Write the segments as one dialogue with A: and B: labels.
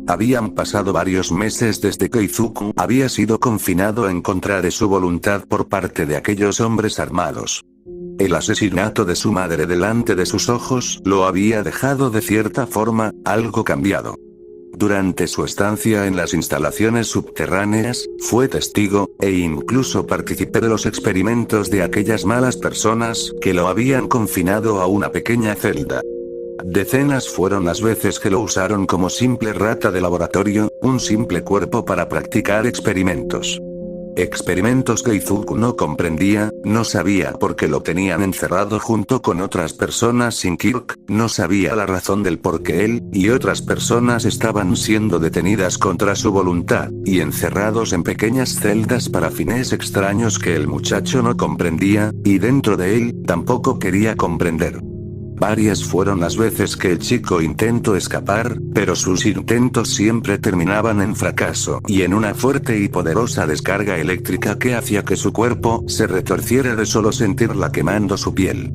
A: Habían pasado varios meses desde que Izuku había sido confinado en contra de su voluntad por parte de aquellos hombres armados. El asesinato de su madre delante de sus ojos lo había dejado de cierta forma, algo cambiado. Durante su estancia en las instalaciones subterráneas, fue testigo, e incluso participó de los experimentos de aquellas malas personas que lo habían confinado a una pequeña celda. Decenas fueron las veces que lo usaron como simple rata de laboratorio, un simple cuerpo para practicar experimentos. Experimentos que Izuku no comprendía, no sabía por qué lo tenían encerrado junto con otras personas sin Kirk, no sabía la razón del por qué él y otras personas estaban siendo detenidas contra su voluntad, y encerrados en pequeñas celdas para fines extraños que el muchacho no comprendía, y dentro de él, tampoco quería comprender. Varias fueron las veces que el chico intentó escapar, pero sus intentos siempre terminaban en fracaso y en una fuerte y poderosa descarga eléctrica que hacía que su cuerpo se retorciera de solo sentirla quemando su piel.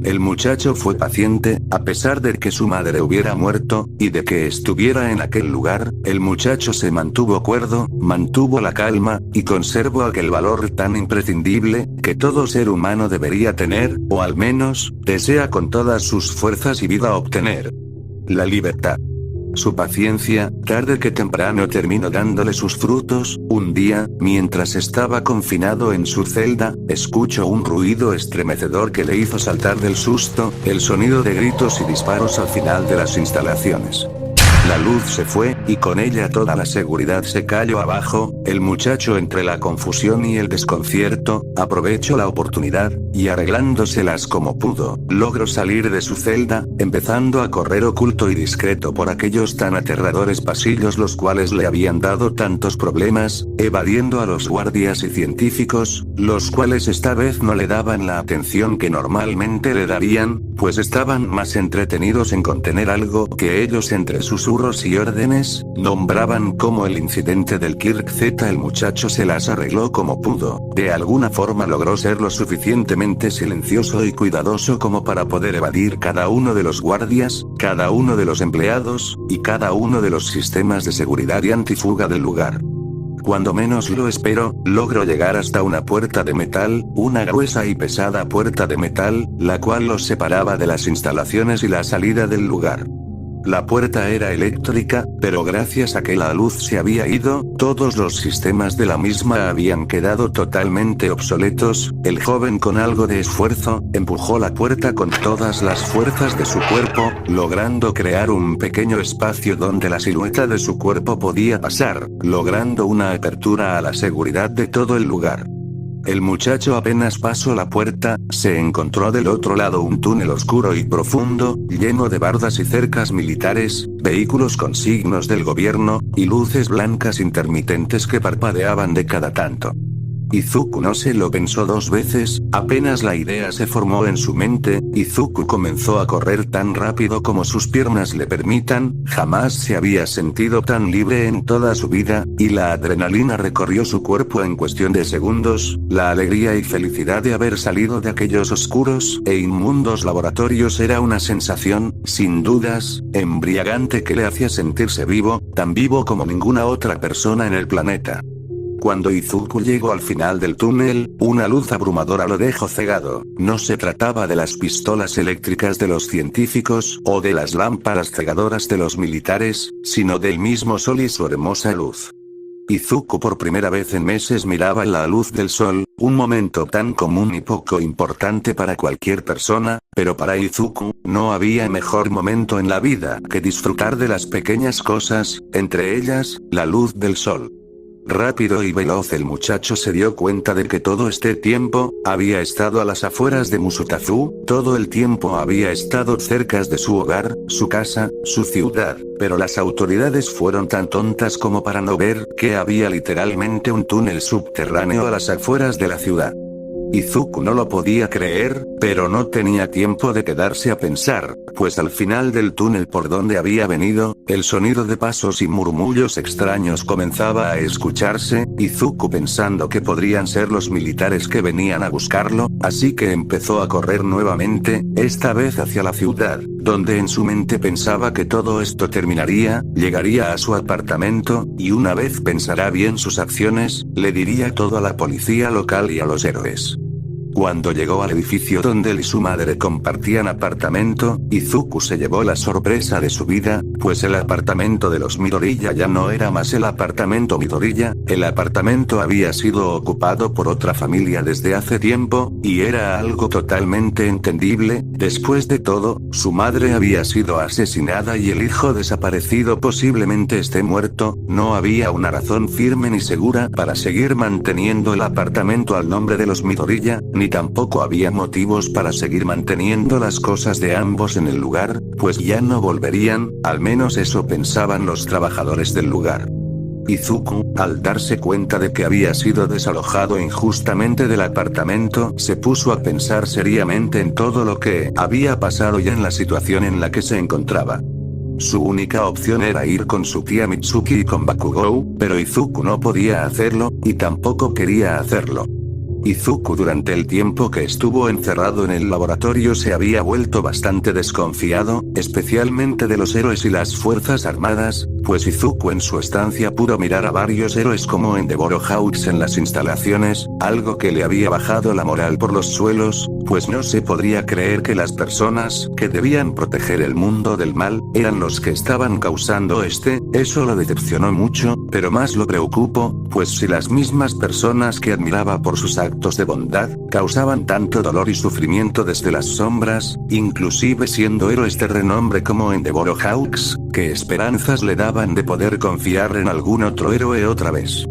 A: El muchacho fue paciente, a pesar de que su madre hubiera muerto, y de que estuviera en aquel lugar, el muchacho se mantuvo cuerdo, mantuvo la calma, y conservó aquel valor tan imprescindible, que todo ser humano debería tener, o al menos, desea con todas sus fuerzas y vida obtener. La libertad. Su paciencia, tarde que temprano terminó dándole sus frutos. Un día, mientras estaba confinado en su celda, escuchó un ruido estremecedor que le hizo saltar del susto, el sonido de gritos y disparos al final de las instalaciones. La luz se fue, y con ella toda la seguridad se cayó abajo. El muchacho, entre la confusión y el desconcierto, aprovechó la oportunidad, y arreglándoselas como pudo, logró salir de su celda, empezando a correr oculto y discreto por aquellos tan aterradores pasillos los cuales le habían dado tantos problemas, evadiendo a los guardias y científicos, los cuales esta vez no le daban la atención que normalmente le darían, pues estaban más entretenidos en contener algo que ellos entre susurros y órdenes, nombraban como el incidente del Kirk Z. El muchacho se las arregló como pudo, de alguna forma logró ser lo suficientemente silencioso y cuidadoso como para poder evadir cada uno de los guardias, cada uno de los empleados, y cada uno de los sistemas de seguridad y antifuga del lugar. Cuando menos lo esperó, logró llegar hasta una puerta de metal, una gruesa y pesada puerta de metal, la cual los separaba de las instalaciones y la salida del lugar. La puerta era eléctrica, pero gracias a que la luz se había ido, todos los sistemas de la misma habían quedado totalmente obsoletos. El joven, con algo de esfuerzo, empujó la puerta con todas las fuerzas de su cuerpo, logrando crear un pequeño espacio donde la silueta de su cuerpo podía pasar, logrando una apertura a la seguridad de todo el lugar. El muchacho apenas pasó la puerta, se encontró del otro lado un túnel oscuro y profundo, lleno de bardas y cercas militares, vehículos con signos del gobierno, y luces blancas intermitentes que parpadeaban de cada tanto. Izuku no se lo pensó dos veces, apenas la idea se formó en su mente, Izuku comenzó a correr tan rápido como sus piernas le permitan. Jamás se había sentido tan libre en toda su vida, y la adrenalina recorrió su cuerpo en cuestión de segundos. La alegría y felicidad de haber salido de aquellos oscuros e inmundos laboratorios era una sensación, sin dudas, embriagante que le hacía sentirse vivo, tan vivo como ninguna otra persona en el planeta. Cuando Izuku llegó al final del túnel, una luz abrumadora lo dejó cegado. No se trataba de las pistolas eléctricas de los científicos, o de las lámparas cegadoras de los militares, sino del mismo sol y su hermosa luz. Izuku por primera vez en meses miraba la luz del sol, un momento tan común y poco importante para cualquier persona, pero para Izuku, no había mejor momento en la vida que disfrutar de las pequeñas cosas, entre ellas, la luz del sol. Rápido y veloz el muchacho se dio cuenta de que todo este tiempo, había estado a las afueras de Musutazu, todo el tiempo había estado cerca de su hogar, su casa, su ciudad, pero las autoridades fueron tan tontas como para no ver que había literalmente un túnel subterráneo a las afueras de la ciudad. Izuku no lo podía creer, pero no tenía tiempo de quedarse a pensar, pues al final del túnel por donde había venido, el sonido de pasos y murmullos extraños comenzaba a escucharse. Izuku pensando que podrían ser los militares que venían a buscarlo, así que empezó a correr nuevamente, esta vez hacia la ciudad, donde en su mente pensaba que todo esto terminaría, llegaría a su apartamento, y una vez pensara bien sus acciones, le diría todo a la policía local y a los héroes. Cuando llegó al edificio donde él y su madre compartían apartamento, Izuku se llevó la sorpresa de su vida, pues el apartamento de los Midoriya ya no era más el apartamento Midoriya, el apartamento había sido ocupado por otra familia desde hace tiempo, y era algo totalmente entendible. Después de todo, su madre había sido asesinada y el hijo desaparecido posiblemente esté muerto, no había una razón firme ni segura para seguir manteniendo el apartamento al nombre de los Midoriya, ni tampoco había motivos para seguir manteniendo las cosas de ambos en el lugar, pues ya no volverían, al menos eso pensaban los trabajadores del lugar. Izuku, al darse cuenta de que había sido desalojado injustamente del apartamento, se puso a pensar seriamente en todo lo que había pasado y en la situación en la que se encontraba. Su única opción era ir con su tía Mitsuki y con Bakugou, pero Izuku no podía hacerlo, y tampoco quería hacerlo. Izuku durante el tiempo que estuvo encerrado en el laboratorio se había vuelto bastante desconfiado, especialmente de los héroes y las fuerzas armadas, pues Izuku en su estancia pudo mirar a varios héroes como Endeavor Hawks en las instalaciones, algo que le había bajado la moral por los suelos, pues no se podría creer que las personas que debían proteger el mundo del mal, eran los que estaban causando eso lo decepcionó mucho, pero más lo preocupó, pues si las mismas personas que admiraba por sus actos de bondad, causaban tanto dolor y sufrimiento desde las sombras, inclusive siendo héroes de renombre como Endeavor Hawks, ¿qué esperanzas le daban de poder confiar en algún otro héroe otra vez?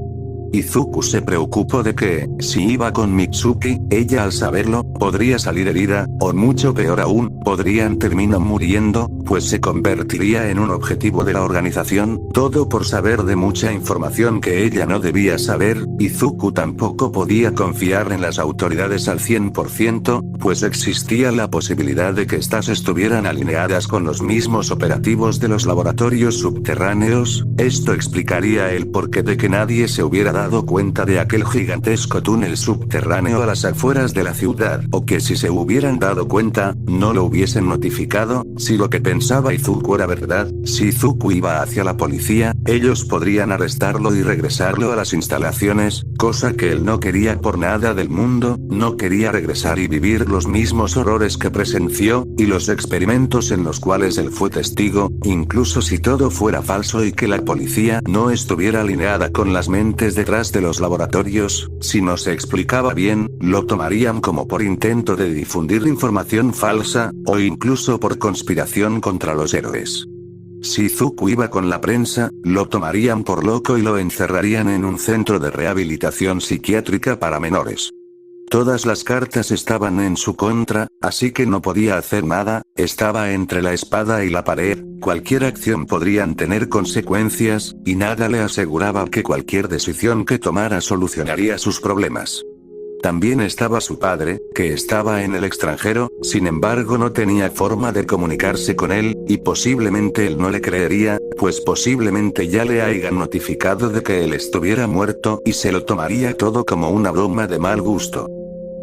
A: Izuku se preocupó de que, si iba con Mitsuki, ella al saberlo, podría salir herida, o mucho peor aún, podrían terminar muriendo, pues se convertiría en un objetivo de la organización, todo por saber de mucha información que ella no debía saber. Izuku tampoco podía confiar en las autoridades al 100%, pues existía la posibilidad de que éstas estuvieran alineadas con los mismos operativos de los laboratorios subterráneos. Esto explicaría el porqué de que nadie se hubiera dado cuenta de aquel gigantesco túnel subterráneo a las afueras de la ciudad, o que si se hubieran dado cuenta, no lo hubiesen notificado. Si lo que pensaba Izuku era verdad, si Izuku iba hacia la policía, ellos podrían arrestarlo y regresarlo a las instalaciones, cosa que él no quería por nada del mundo, no quería regresar y vivir los mismos horrores que presenció, y los experimentos en los cuales él fue testigo, incluso si todo fuera falso y que la policía no estuviera alineada con las mentes detrás de los laboratorios, si no se explicaba bien, lo tomarían como por intento de difundir información falsa, o incluso por conspiración contra los héroes. Si Izuku iba con la prensa, lo tomarían por loco y lo encerrarían en un centro de rehabilitación psiquiátrica para menores. Todas las cartas estaban en su contra, así que no podía hacer nada, estaba entre la espada y la pared, cualquier acción podrían tener consecuencias, y nada le aseguraba que cualquier decisión que tomara solucionaría sus problemas. También estaba su padre, que estaba en el extranjero, sin embargo no tenía forma de comunicarse con él, y posiblemente él no le creería, pues posiblemente ya le hayan notificado de que él estuviera muerto y se lo tomaría todo como una broma de mal gusto.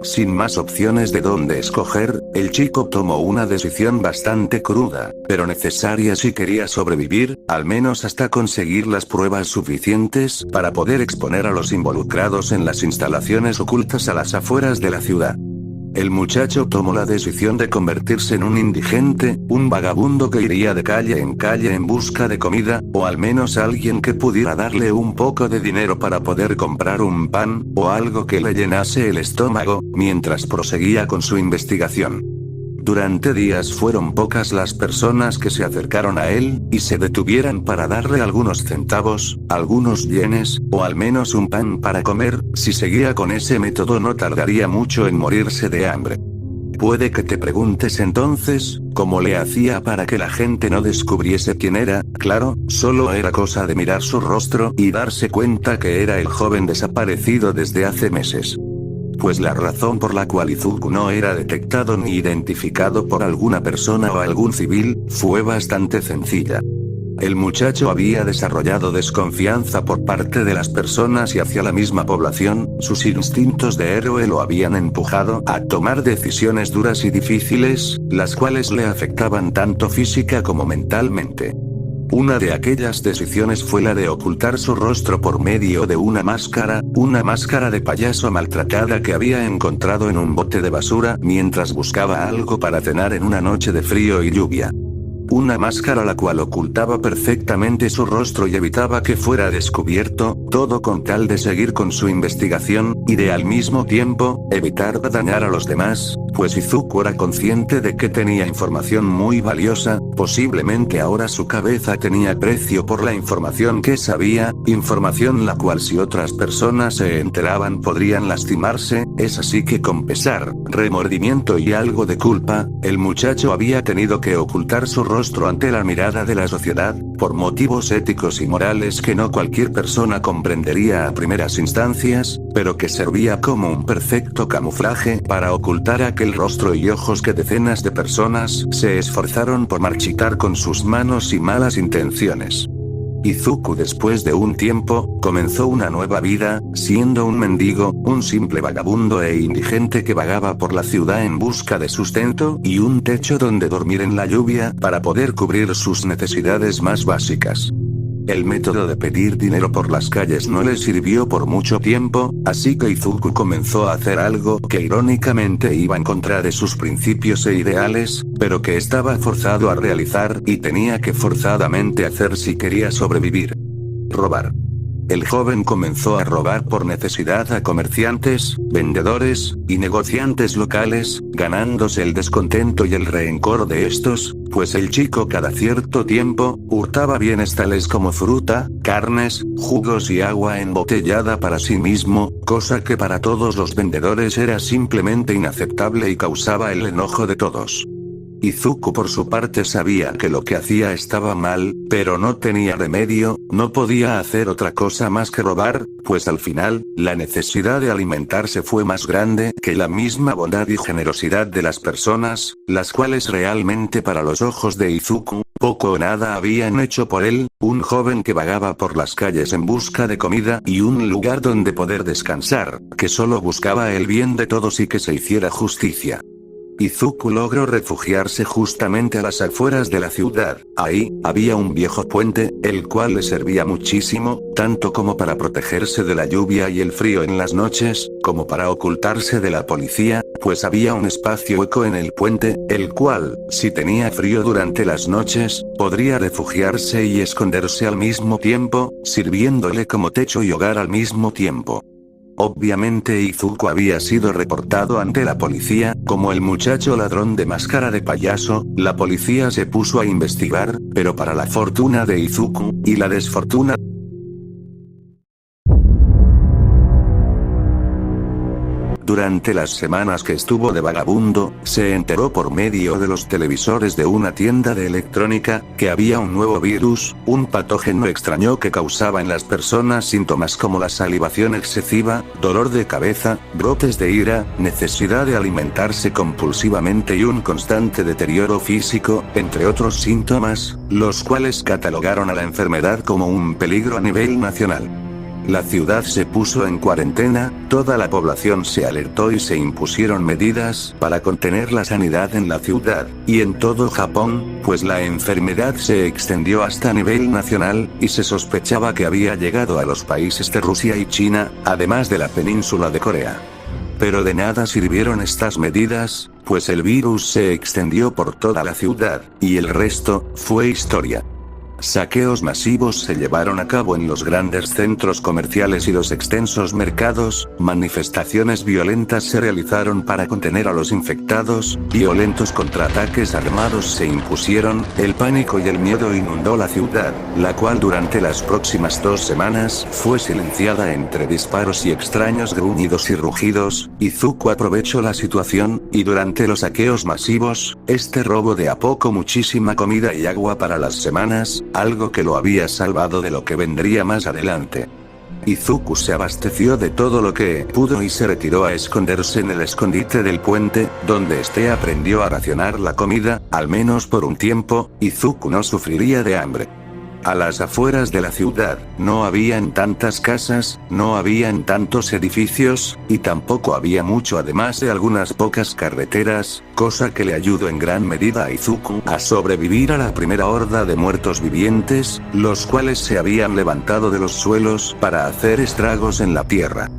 A: Sin más opciones de dónde escoger, el chico tomó una decisión bastante cruda, pero necesaria si quería sobrevivir, al menos hasta conseguir las pruebas suficientes para poder exponer a los involucrados en las instalaciones ocultas a las afueras de la ciudad. El muchacho tomó la decisión de convertirse en un indigente, un vagabundo que iría de calle en busca de comida, o al menos alguien que pudiera darle un poco de dinero para poder comprar un pan, o algo que le llenase el estómago, mientras proseguía con su investigación. Durante días fueron pocas las personas que se acercaron a él, y se detuvieran para darle algunos centavos, algunos yenes, o al menos un pan para comer. Si seguía con ese método no tardaría mucho en morirse de hambre. Puede que te preguntes entonces, ¿cómo le hacía para que la gente no descubriese quién era? Claro, solo era cosa de mirar su rostro y darse cuenta que era el joven desaparecido desde hace meses. pues la razón por la cual Izuku no era detectado ni identificado por alguna persona o algún civil, fue bastante sencilla. El muchacho había desarrollado desconfianza por parte de las personas y hacia la misma población, sus instintos de héroe lo habían empujado a tomar decisiones duras y difíciles, las cuales le afectaban tanto física como mentalmente. Una de aquellas decisiones fue la de ocultar su rostro por medio de una máscara de payaso maltratada que había encontrado en un bote de basura mientras buscaba algo para cenar en una noche de frío y lluvia. Una máscara la cual ocultaba perfectamente su rostro y evitaba que fuera descubierto, todo con tal de seguir con su investigación, y de al mismo tiempo, evitar dañar a los demás, pues Izuku era consciente de que tenía información muy valiosa, posiblemente ahora su cabeza tenía precio por la información que sabía, información la cual si otras personas se enteraban podrían lastimarse, es así que con pesar, remordimiento y algo de culpa, el muchacho había tenido que ocultar su rostro ante la mirada de la sociedad, por motivos éticos y morales que no cualquier persona comprendería a primeras instancias, pero que servía como un perfecto camuflaje para ocultar aquel rostro y ojos que decenas de personas se esforzaron por marchitar con sus manos y malas intenciones. Izuku después de un tiempo, comenzó una nueva vida, siendo un mendigo, un simple vagabundo e indigente que vagaba por la ciudad en busca de sustento y un techo donde dormir en la lluvia para poder cubrir sus necesidades más básicas. El método de pedir dinero por las calles no le sirvió por mucho tiempo, así que Izuku comenzó a hacer algo que irónicamente iba en contra de sus principios e ideales, pero que estaba forzado a realizar y tenía que forzadamente hacer si quería sobrevivir. Robar. El joven comenzó a robar por necesidad a comerciantes, vendedores, y negociantes locales, ganándose el descontento y el rencor de estos, pues el chico cada cierto tiempo, hurtaba bienes tales como fruta, carnes, jugos y agua embotellada para sí mismo, cosa que para todos los vendedores era simplemente inaceptable y causaba el enojo de todos. Izuku por su parte sabía que lo que hacía estaba mal, pero no tenía remedio, no podía hacer otra cosa más que robar, pues al final, la necesidad de alimentarse fue más grande que la misma bondad y generosidad de las personas, las cuales realmente para los ojos de Izuku, poco o nada habían hecho por él, un joven que vagaba por las calles en busca de comida y un lugar donde poder descansar, que solo buscaba el bien de todos y que se hiciera justicia. Izuku logró refugiarse justamente a las afueras de la ciudad. Ahí, había un viejo puente, el cual le servía muchísimo, tanto como para protegerse de la lluvia y el frío en las noches, como para ocultarse de la policía, pues había un espacio hueco en el puente, el cual, si tenía frío durante las noches, podría refugiarse y esconderse al mismo tiempo, sirviéndole como techo y hogar al mismo tiempo. Obviamente Izuku había sido reportado ante la policía, como el muchacho ladrón de máscara de payaso, la policía se puso a investigar, pero para la fortuna de Izuku, y la desfortuna durante las semanas que estuvo de vagabundo, se enteró por medio de los televisores de una tienda de electrónica, que había un nuevo virus, un patógeno extraño que causaba en las personas síntomas como la salivación excesiva, dolor de cabeza, brotes de ira, necesidad de alimentarse compulsivamente y un constante deterioro físico, entre otros síntomas, los cuales catalogaron a la enfermedad como un peligro a nivel nacional. La ciudad se puso en cuarentena, toda la población se alertó y se impusieron medidas para contener la sanidad en la ciudad, y en todo Japón, pues la enfermedad se extendió hasta nivel nacional, y se sospechaba que había llegado a los países de Rusia y China, además de la península de Corea. Pero de nada sirvieron estas medidas, pues el virus se extendió por toda la ciudad, y el resto fue historia. Saqueos masivos se llevaron a cabo en los grandes centros comerciales y los extensos mercados, manifestaciones violentas se realizaron para contener a los infectados, violentos contraataques armados se impusieron, el pánico y el miedo inundó la ciudad, la cual durante las próximas 2 semanas fue silenciada entre disparos y extraños gruñidos y rugidos. Izuku aprovechó la situación, y durante los saqueos masivos, este robo de a poco muchísima comida y agua para las semanas, algo que lo había salvado de lo que vendría más adelante. Izuku se abasteció de todo lo que pudo y se retiró a esconderse en el escondite del puente, donde aprendió a racionar la comida, al menos por un tiempo. Izuku no sufriría de hambre. A las afueras de la ciudad, no habían tantas casas, no habían tantos edificios, y tampoco había mucho además de algunas pocas carreteras, cosa que le ayudó en gran medida a Izuku a sobrevivir a la primera horda de muertos vivientes, los cuales se habían levantado de los suelos para hacer estragos en la tierra.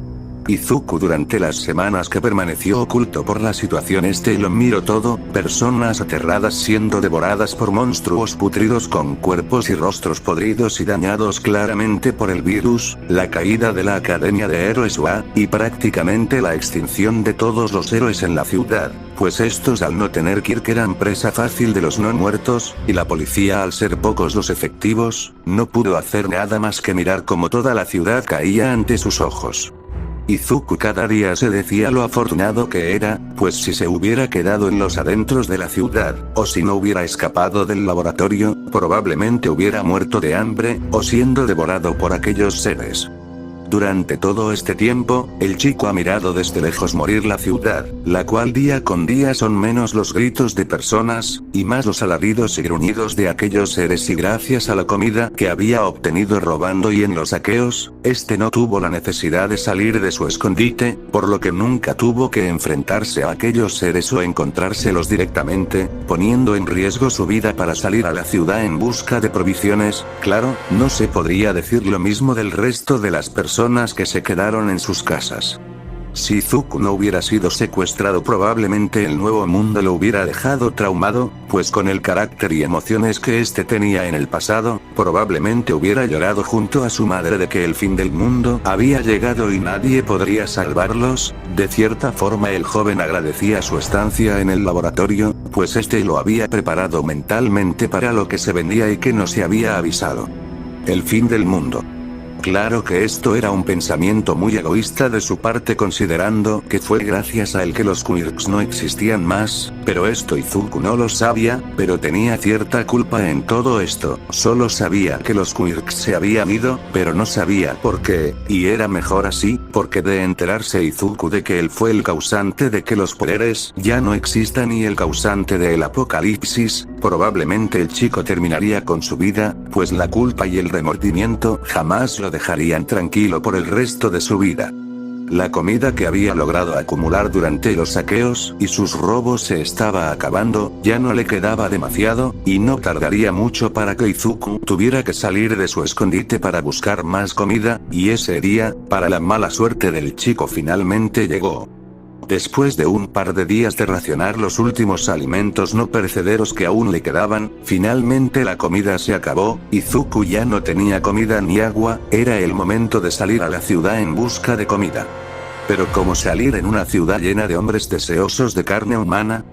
A: Izuku durante las semanas que permaneció oculto por la situación lo miró todo, personas aterradas siendo devoradas por monstruos putridos con cuerpos y rostros podridos y dañados claramente por el virus, la caída de la Academia de Héroes UA, y prácticamente la extinción de todos los héroes en la ciudad, pues estos al no tener Kirk eran presa fácil de los no muertos, y la policía al ser pocos los efectivos, no pudo hacer nada más que mirar como toda la ciudad caía ante sus ojos. Izuku cada día se decía lo afortunado que era, pues si se hubiera quedado en los adentros de la ciudad, o si no hubiera escapado del laboratorio, probablemente hubiera muerto de hambre, o siendo devorado por aquellos seres. Durante todo este tiempo, el chico ha mirado desde lejos morir la ciudad, la cual día con día son menos los gritos de personas, y más los alaridos y gruñidos de aquellos seres, y gracias a la comida que había obtenido robando y en los saqueos, no tuvo la necesidad de salir de su escondite, por lo que nunca tuvo que enfrentarse a aquellos seres o encontrárselos directamente, poniendo en riesgo su vida para salir a la ciudad en busca de provisiones. Claro, no se podría decir lo mismo del resto de las personas que se quedaron en sus casas. Si Izuku no hubiera sido secuestrado, probablemente el nuevo mundo lo hubiera dejado traumado, pues con el carácter y emociones que tenía en el pasado, probablemente hubiera llorado junto a su madre de que el fin del mundo había llegado y nadie podría salvarlos. De cierta forma el joven agradecía su estancia en el laboratorio, pues lo había preparado mentalmente para lo que se venía y que no se había avisado. El fin del mundo. Claro que esto era un pensamiento muy egoísta de su parte, considerando que fue gracias a él que los Quirks no existían más, pero Izuku no lo sabía, pero tenía cierta culpa en todo esto. Solo sabía que los Quirks se habían ido, pero no sabía por qué, y era mejor así, porque de enterarse Izuku de que él fue el causante de que los poderes ya no existan y el causante del apocalipsis, probablemente el chico terminaría con su vida, pues la culpa y el remordimiento jamás lo dejarían tranquilo por el resto de su vida. La comida que había logrado acumular durante los saqueos y sus robos se estaba acabando, ya no le quedaba demasiado, y no tardaría mucho para que Izuku tuviera que salir de su escondite para buscar más comida, y ese día, para la mala suerte del chico, finalmente llegó. Después de un par de días de racionar los últimos alimentos no perecederos que aún le quedaban, finalmente la comida se acabó. Izuku ya no tenía comida ni agua, era el momento de salir a la ciudad en busca de comida. Pero ¿cómo salir en una ciudad llena de hombres deseosos de carne humana?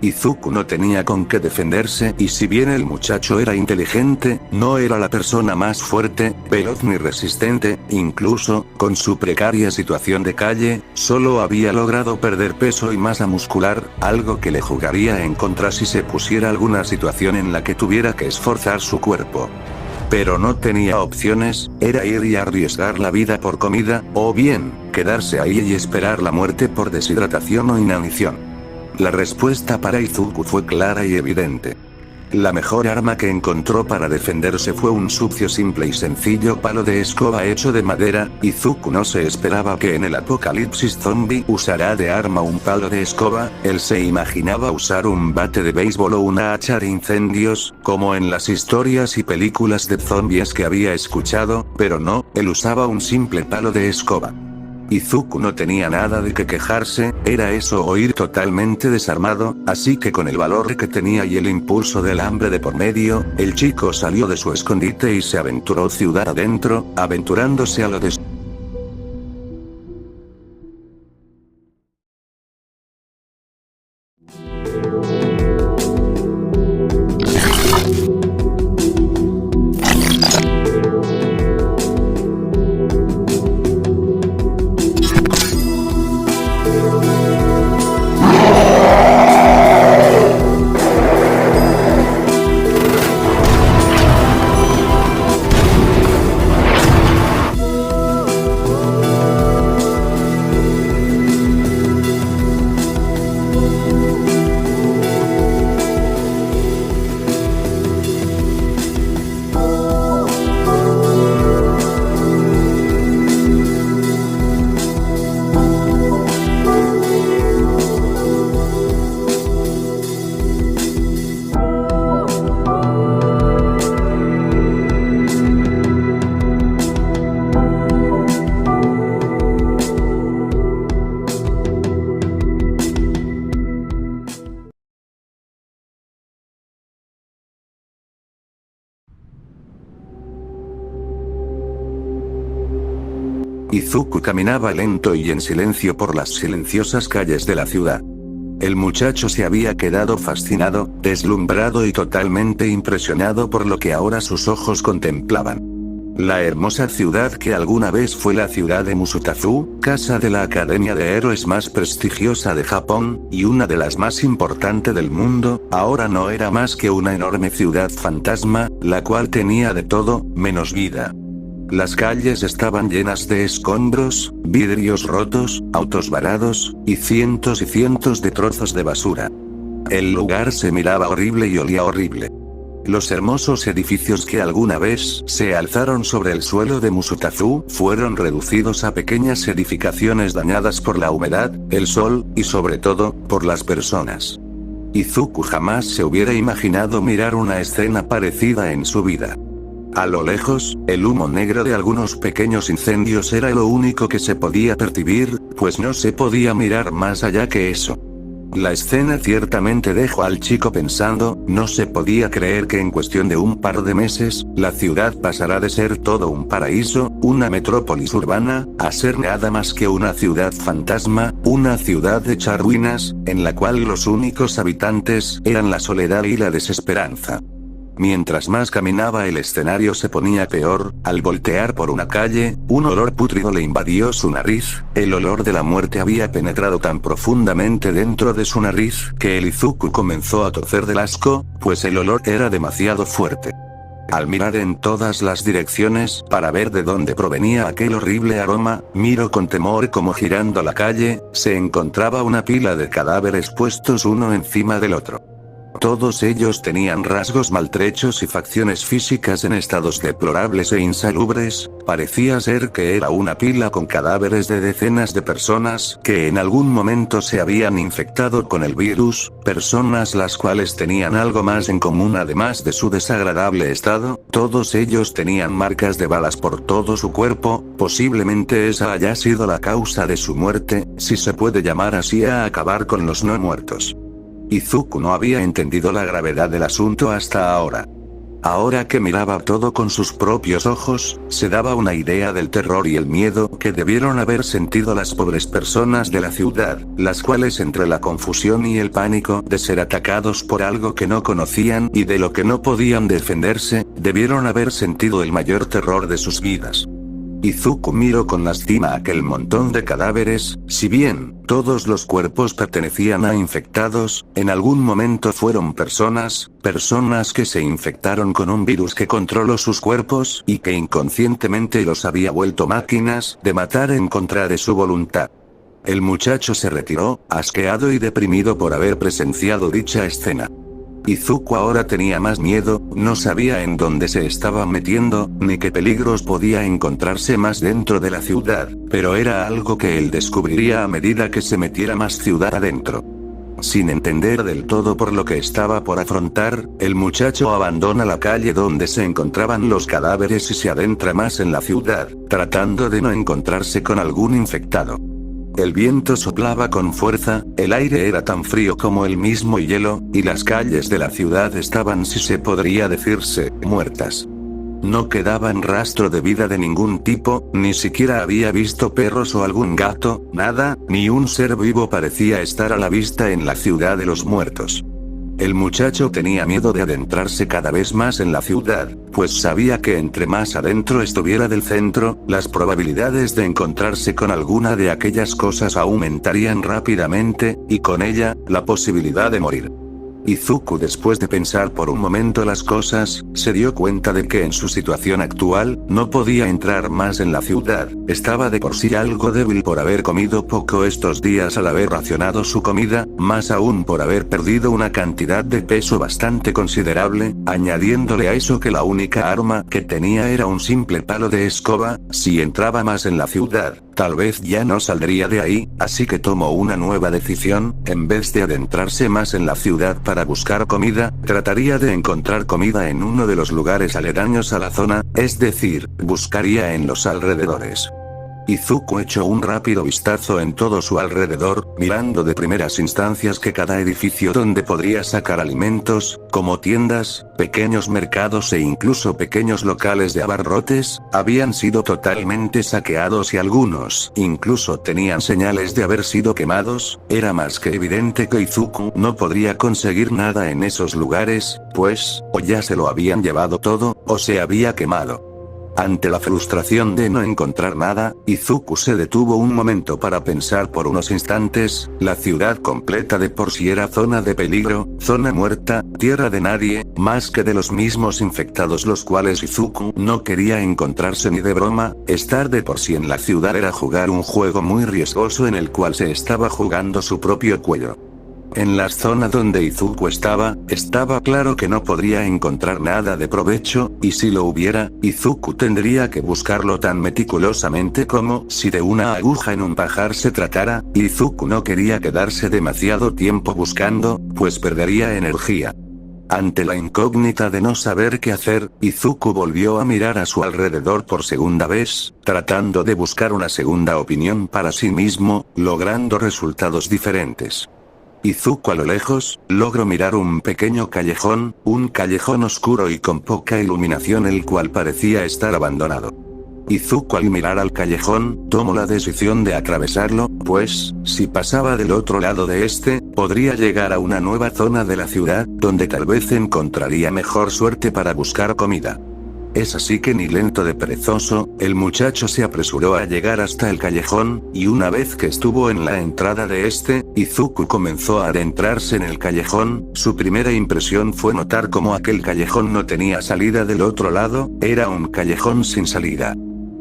A: Izuku no tenía con qué defenderse, y si bien el muchacho era inteligente, no era la persona más fuerte, veloz ni resistente. Incluso, con su precaria situación de calle, solo había logrado perder peso y masa muscular, algo que le jugaría en contra si se pusiera alguna situación en la que tuviera que esforzar su cuerpo. Pero no tenía opciones, era ir y arriesgar la vida por comida, o bien, quedarse ahí y esperar la muerte por deshidratación o inanición. La respuesta para Izuku fue clara y evidente. La mejor arma que encontró para defenderse fue un sucio, simple y sencillo palo de escoba hecho de madera. Izuku no se esperaba que en el apocalipsis zombie usara de arma un palo de escoba, él se imaginaba usar un bate de béisbol o una hacha de incendios, como en las historias y películas de zombies que había escuchado, pero no, él usaba un simple palo de escoba. Izuku no tenía nada de qué quejarse, era eso o ir totalmente desarmado, así que con el valor que tenía y el impulso del hambre de por medio, el chico salió de su escondite y se aventuró ciudad adentro, aventurándose a lo des... Izuku caminaba lento y en silencio por las silenciosas calles de la ciudad. El muchacho se había quedado fascinado, deslumbrado y totalmente impresionado por lo que ahora sus ojos contemplaban. La hermosa ciudad que alguna vez fue la ciudad de Musutafu, casa de la Academia de Héroes más prestigiosa de Japón, y una de las más importantes del mundo, ahora no era más que una enorme ciudad fantasma, la cual tenía de todo, menos vida. Las calles estaban llenas de escombros, vidrios rotos, autos varados, y cientos de trozos de basura. El lugar se miraba horrible y olía horrible. Los hermosos edificios que alguna vez se alzaron sobre el suelo de Musutafu fueron reducidos a pequeñas edificaciones dañadas por la humedad, el sol, y sobre todo, por las personas. Izuku jamás se hubiera imaginado mirar una escena parecida en su vida. A lo lejos, el humo negro de algunos pequeños incendios era lo único que se podía percibir, pues no se podía mirar más allá que eso. La escena ciertamente dejó al chico pensando, no se podía creer que en cuestión de un par de meses, la ciudad pasará de ser todo un paraíso, una metrópolis urbana, a ser nada más que una ciudad fantasma, una ciudad hecha ruinas, en la cual los únicos habitantes eran la soledad y la desesperanza. Mientras más caminaba el escenario se ponía peor, al voltear por una calle, un olor pútrido le invadió su nariz, el olor de la muerte había penetrado tan profundamente dentro de su nariz que el Izuku comenzó a toser del asco, pues el olor era demasiado fuerte. Al mirar en todas las direcciones para ver de dónde provenía aquel horrible aroma, miró con temor cómo girando la calle, se encontraba una pila de cadáveres puestos uno encima del otro. Todos ellos tenían rasgos maltrechos y facciones físicas en estados deplorables e insalubres, parecía ser que era una pila con cadáveres de decenas de personas que en algún momento se habían infectado con el virus, personas las cuales tenían algo más en común además de su desagradable estado, todos ellos tenían marcas de balas por todo su cuerpo, posiblemente esa haya sido la causa de su muerte, si se puede llamar así a acabar con los no muertos. Izuku no había entendido la gravedad del asunto hasta ahora. Ahora que miraba todo con sus propios ojos, se daba una idea del terror y el miedo que debieron haber sentido las pobres personas de la ciudad, las cuales entre la confusión y el pánico de ser atacados por algo que no conocían y de lo que no podían defenderse, debieron haber sentido el mayor terror de sus vidas. Izuku miró con lástima aquel montón de cadáveres, si bien todos los cuerpos pertenecían a infectados, en algún momento fueron personas que se infectaron con un virus que controló sus cuerpos y que inconscientemente los había vuelto máquinas de matar en contra de su voluntad. El muchacho se retiró, asqueado y deprimido por haber presenciado dicha escena. Izuku ahora tenía más miedo, no sabía en dónde se estaba metiendo, ni qué peligros podía encontrarse más dentro de la ciudad, pero era algo que él descubriría a medida que se metiera más ciudad adentro. Sin entender del todo por lo que estaba por afrontar, el muchacho abandona la calle donde se encontraban los cadáveres y se adentra más en la ciudad, tratando de no encontrarse con algún infectado. El viento soplaba con fuerza, el aire era tan frío como el mismo hielo, y las calles de la ciudad estaban, si se podría decirse, muertas. No quedaban rastro de vida de ningún tipo, ni siquiera había visto perros o algún gato, nada, ni un ser vivo parecía estar a la vista en la ciudad de los muertos. El muchacho tenía miedo de adentrarse cada vez más en la ciudad, pues sabía que entre más adentro estuviera del centro, las probabilidades de encontrarse con alguna de aquellas cosas aumentarían rápidamente, y con ella, la posibilidad de morir. Izuku, después de pensar por un momento las cosas, se dio cuenta de que en su situación actual, no podía entrar más en la ciudad, estaba de por sí algo débil por haber comido poco estos días al haber racionado su comida, más aún por haber perdido una cantidad de peso bastante considerable, añadiéndole a eso que la única arma que tenía era un simple palo de escoba, si entraba más en la ciudad, tal vez ya no saldría de ahí, así que tomó una nueva decisión, en vez de adentrarse más en la ciudad para buscar comida, trataría de encontrar comida en uno de los lugares aledaños a la zona, es decir, buscaría en los alrededores. Izuku echó un rápido vistazo en todo su alrededor, mirando de primeras instancias que cada edificio donde podría sacar alimentos, como tiendas, pequeños mercados e incluso pequeños locales de abarrotes, habían sido totalmente saqueados y algunos incluso tenían señales de haber sido quemados. Era más que evidente que Izuku no podría conseguir nada en esos lugares, pues, o ya se lo habían llevado todo, o se había quemado. Ante la frustración de no encontrar nada, Izuku se detuvo un momento para pensar por unos instantes. La ciudad completa de por sí era zona de peligro, zona muerta, tierra de nadie, más que de los mismos infectados, los cuales Izuku no quería encontrarse ni de broma. Estar de por sí en la ciudad era jugar un juego muy riesgoso en el cual se estaba jugando su propio cuello. En la zona donde Izuku estaba claro que no podría encontrar nada de provecho, y si lo hubiera, Izuku tendría que buscarlo tan meticulosamente como si de una aguja en un pajar se tratara. Izuku no quería quedarse demasiado tiempo buscando, pues perdería energía. Ante la incógnita de no saber qué hacer, Izuku volvió a mirar a su alrededor por segunda vez, tratando de buscar una segunda opinión para sí mismo, logrando resultados diferentes. Izuku a lo lejos, logró mirar un pequeño callejón, un callejón oscuro y con poca iluminación el cual parecía estar abandonado. Izuku al mirar al callejón, tomó la decisión de atravesarlo, pues, si pasaba del otro lado de este, podría llegar a una nueva zona de la ciudad, donde tal vez encontraría mejor suerte para buscar comida. Es así que ni lento de perezoso, el muchacho se apresuró a llegar hasta el callejón, y una vez que estuvo en la entrada de este, Izuku comenzó a adentrarse en el callejón. Su primera impresión fue notar cómo aquel callejón no tenía salida del otro lado, era un callejón sin salida.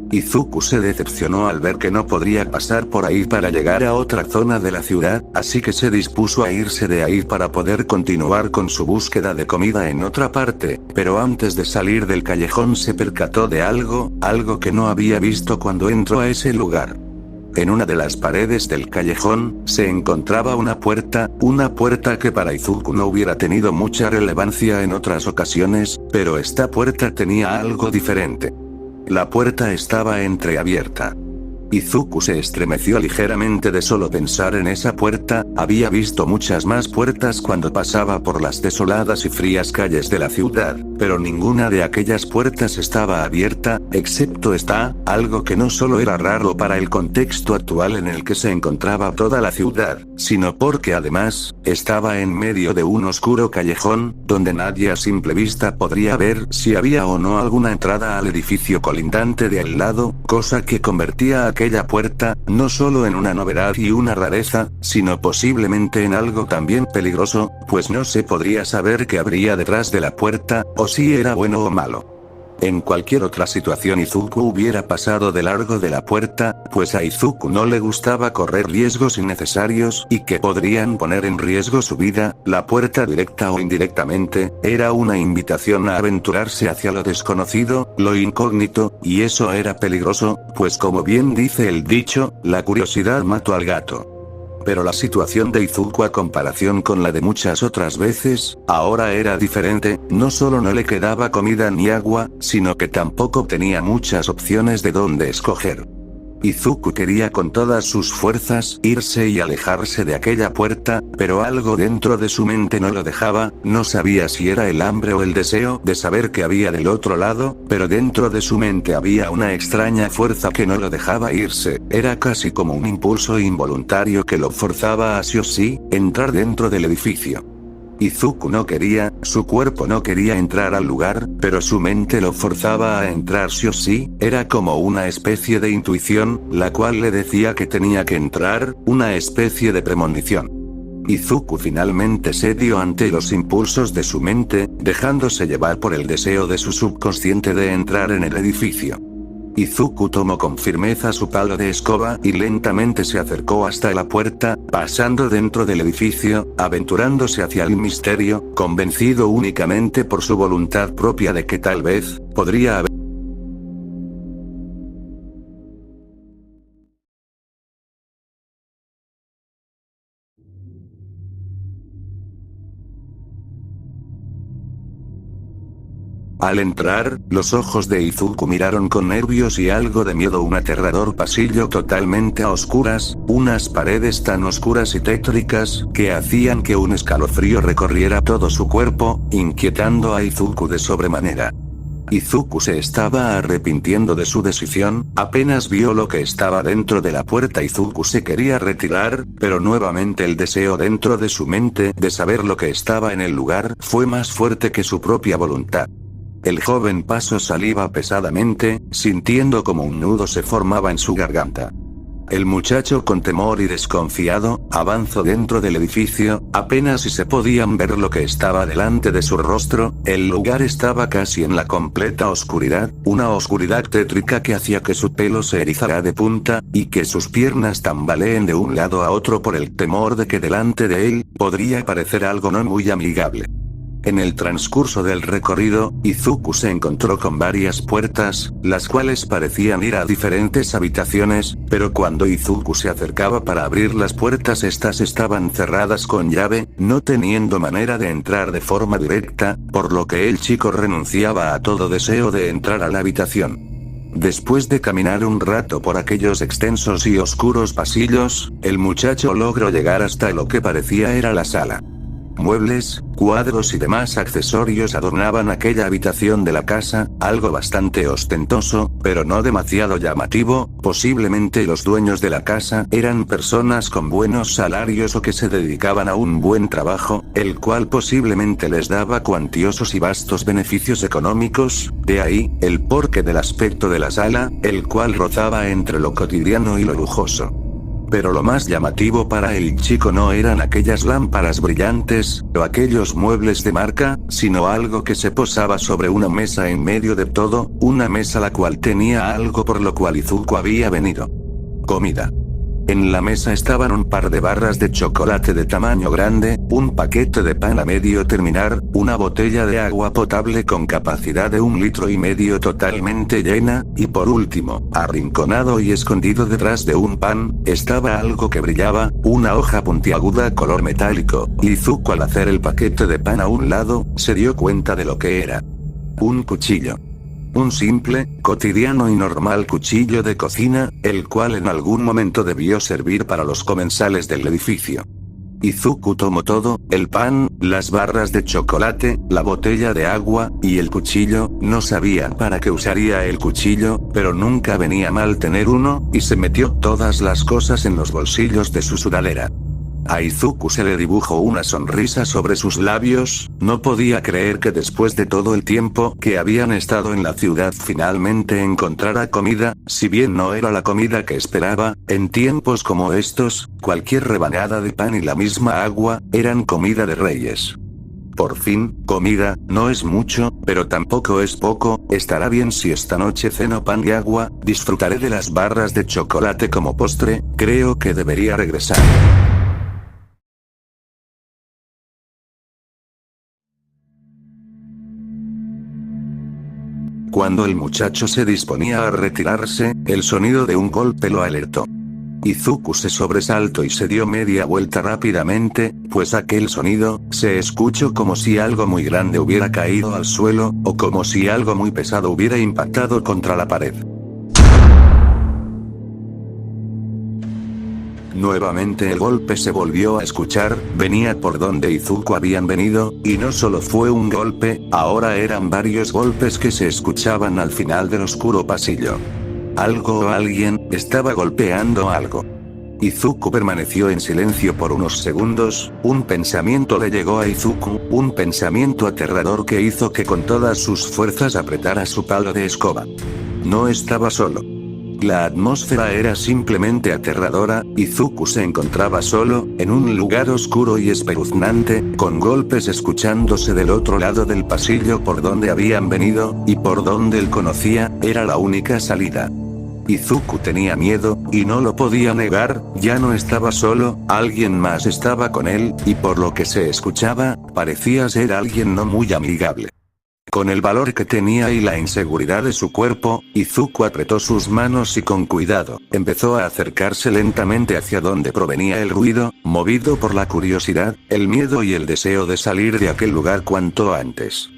A: Izuku se decepcionó al ver que no podría pasar por ahí para llegar a otra zona de la ciudad, así que se dispuso a irse de ahí para poder continuar con su búsqueda de comida en otra parte, pero antes de salir del callejón se percató de algo que no había visto cuando entró a ese lugar. En una de las paredes del callejón, se encontraba una puerta que para Izuku no hubiera tenido mucha relevancia en otras ocasiones, pero esta puerta tenía algo diferente. La puerta estaba entreabierta. Izuku se estremeció ligeramente de solo pensar en esa puerta. Había visto muchas más puertas cuando pasaba por las desoladas y frías calles de la ciudad, pero ninguna de aquellas puertas estaba abierta, excepto esta, algo que no solo era raro para el contexto actual en el que se encontraba toda la ciudad, sino porque además, estaba en medio de un oscuro callejón, donde nadie a simple vista podría ver si había o no alguna entrada al edificio colindante de al lado, cosa que convertía a aquella puerta, no solo en una novedad y una rareza, sino posiblemente en algo también peligroso, pues no se podría saber qué habría detrás de la puerta, o si era bueno o malo. En cualquier otra situación Izuku hubiera pasado de largo de la puerta, pues a Izuku no le gustaba correr riesgos innecesarios y que podrían poner en riesgo su vida. La puerta directa o indirectamente, era una invitación a aventurarse hacia lo desconocido, lo incógnito, y eso era peligroso, pues como bien dice el dicho, la curiosidad mató al gato. Pero la situación de Izuku a comparación con la de muchas otras veces, ahora era diferente. No solo no le quedaba comida ni agua, sino que tampoco tenía muchas opciones de dónde escoger. Izuku quería con todas sus fuerzas irse y alejarse de aquella puerta, pero algo dentro de su mente no lo dejaba. No sabía si era el hambre o el deseo de saber qué había del otro lado, pero dentro de su mente había una extraña fuerza que no lo dejaba irse. Era casi como un impulso involuntario que lo forzaba a sí o sí, entrar dentro del edificio. Izuku no quería, su cuerpo no quería entrar al lugar, pero su mente lo forzaba a entrar sí o sí. Era como una especie de intuición, la cual le decía que tenía que entrar, una especie de premonición. Izuku finalmente cedió ante los impulsos de su mente, dejándose llevar por el deseo de su subconsciente de entrar en el edificio. Izuku tomó con firmeza su palo de escoba y lentamente se acercó hasta la puerta, pasando dentro del edificio, aventurándose hacia el misterio, convencido únicamente por su voluntad propia de que tal vez, podría haber Al entrar, los ojos de Izuku miraron con nervios y algo de miedo un aterrador pasillo totalmente a oscuras, unas paredes tan oscuras y tétricas, que hacían que un escalofrío recorriera todo su cuerpo, inquietando a Izuku de sobremanera. Izuku se estaba arrepintiendo de su decisión, apenas vio lo que estaba dentro de la puerta. Izuku se quería retirar, pero nuevamente el deseo dentro de su mente de saber lo que estaba en el lugar fue más fuerte que su propia voluntad. El joven pasó saliva pesadamente, sintiendo como un nudo se formaba en su garganta. El muchacho, con temor y desconfiado, avanzó dentro del edificio, apenas si se podían ver lo que estaba delante de su rostro. El lugar estaba casi en la completa oscuridad, una oscuridad tétrica que hacía que su pelo se erizara de punta, y que sus piernas tambaleen de un lado a otro por el temor de que delante de él podría aparecer algo no muy amigable. En el transcurso del recorrido, Izuku se encontró con varias puertas, las cuales parecían ir a diferentes habitaciones, pero cuando Izuku se acercaba para abrir las puertas, estas estaban cerradas con llave, no teniendo manera de entrar de forma directa, por lo que el chico renunciaba a todo deseo de entrar a la habitación. Después de caminar un rato por aquellos extensos y oscuros pasillos, el muchacho logró llegar hasta lo que parecía era la sala. Muebles, cuadros y demás accesorios adornaban aquella habitación de la casa, algo bastante ostentoso, pero no demasiado llamativo. Posiblemente los dueños de la casa eran personas con buenos salarios o que se dedicaban a un buen trabajo, el cual posiblemente les daba cuantiosos y vastos beneficios económicos, de ahí el porqué del aspecto de la sala, el cual rozaba entre lo cotidiano y lo lujoso. Pero lo más llamativo para el chico no eran aquellas lámparas brillantes, o aquellos muebles de marca, sino algo que se posaba sobre una mesa en medio de todo, una mesa la cual tenía algo por lo cual Izuku había venido. Comida. En la mesa estaban un par de barras de chocolate de tamaño grande, un paquete de pan a medio terminar, una botella de agua potable con capacidad de 1,5 litros totalmente llena, y por último, arrinconado y escondido detrás de un pan, estaba algo que brillaba, una hoja puntiaguda color metálico. Izuku, al hacer el paquete de pan a un lado, se dio cuenta de lo que era. Un cuchillo. Un simple, cotidiano y normal cuchillo de cocina, el cual en algún momento debió servir para los comensales del edificio. Izuku tomó todo, el pan, las barras de chocolate, la botella de agua, y el cuchillo. No sabía para qué usaría el cuchillo, pero nunca venía mal tener uno, y se metió todas las cosas en los bolsillos de su sudadera. A Izuku se le dibujó una sonrisa sobre sus labios, no podía creer que después de todo el tiempo que habían estado en la ciudad finalmente encontrara comida, si bien no era la comida que esperaba. En tiempos como estos, cualquier rebanada de pan y la misma agua, eran comida de reyes. Por fin, comida, no es mucho, pero tampoco es poco. Estará bien si esta noche ceno pan y agua, disfrutaré de las barras de chocolate como postre, creo que debería regresar. Cuando el muchacho se disponía a retirarse, el sonido de un golpe lo alertó. Izuku se sobresaltó y se dio media vuelta rápidamente, pues aquel sonido se escuchó como si algo muy grande hubiera caído al suelo, o como si algo muy pesado hubiera impactado contra la pared. Nuevamente el golpe se volvió a escuchar, venía por donde Izuku habían venido, y no solo fue un golpe, ahora eran varios golpes que se escuchaban al final del oscuro pasillo. Algo o alguien estaba golpeando algo. Izuku permaneció en silencio por unos segundos. Un pensamiento le llegó a Izuku, un pensamiento aterrador que hizo que con todas sus fuerzas apretara su palo de escoba. No estaba solo. La atmósfera era simplemente aterradora. Izuku se encontraba solo, en un lugar oscuro y espeluznante, con golpes escuchándose del otro lado del pasillo por donde habían venido, y por donde él conocía, era la única salida. Izuku tenía miedo, y no lo podía negar, ya no estaba solo, alguien más estaba con él, y por lo que se escuchaba, parecía ser alguien no muy amigable. Con el valor que tenía y la inseguridad de su cuerpo, Izuku apretó sus manos y con cuidado, empezó a acercarse lentamente hacia donde provenía el ruido, movido por la curiosidad, el miedo y el deseo de salir de aquel lugar cuanto antes.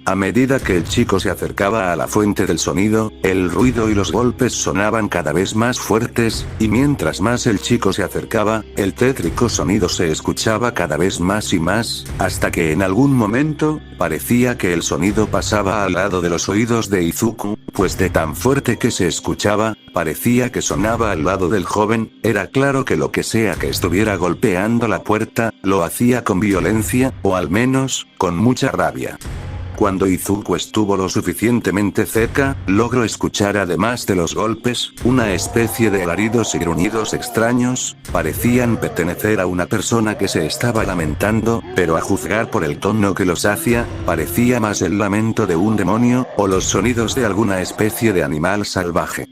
A: A medida que el chico se acercaba a la fuente del sonido, el ruido y los golpes sonaban cada vez más fuertes, y mientras más el chico se acercaba, el tétrico sonido se escuchaba cada vez más y más, hasta que en algún momento, parecía que el sonido pasaba al lado de los oídos de Izuku, pues de tan fuerte que se escuchaba, parecía que sonaba al lado del joven. Era claro que lo que sea que estuviera golpeando la puerta, lo hacía con violencia, o al menos, con mucha rabia. Cuando Izuku estuvo lo suficientemente cerca, logró escuchar además de los golpes, una especie de alaridos y gruñidos extraños, parecían pertenecer a una persona que se estaba lamentando, pero a juzgar por el tono que los hacía, parecía más el lamento de un demonio, o los sonidos de alguna especie de animal salvaje.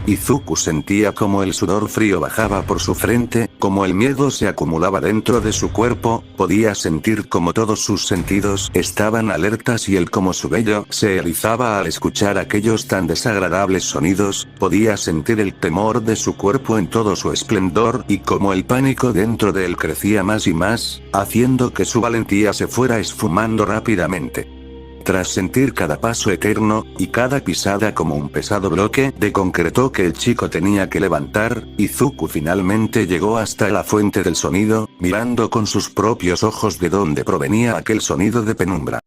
A: Izuku sentía como el sudor frío bajaba por su frente, como el miedo se acumulaba dentro de su cuerpo, podía sentir como todos sus sentidos estaban alertas y como su vello se erizaba al escuchar aquellos tan desagradables sonidos, podía sentir el temor de su cuerpo en todo su esplendor y como el pánico dentro de él crecía más y más, haciendo que su valentía se fuera esfumando rápidamente. Tras sentir cada paso eterno, y cada pisada como un pesado bloque de concreto que el chico tenía que levantar, Izuku finalmente llegó hasta la fuente del sonido, mirando con sus propios ojos de dónde provenía aquel sonido de penumbra.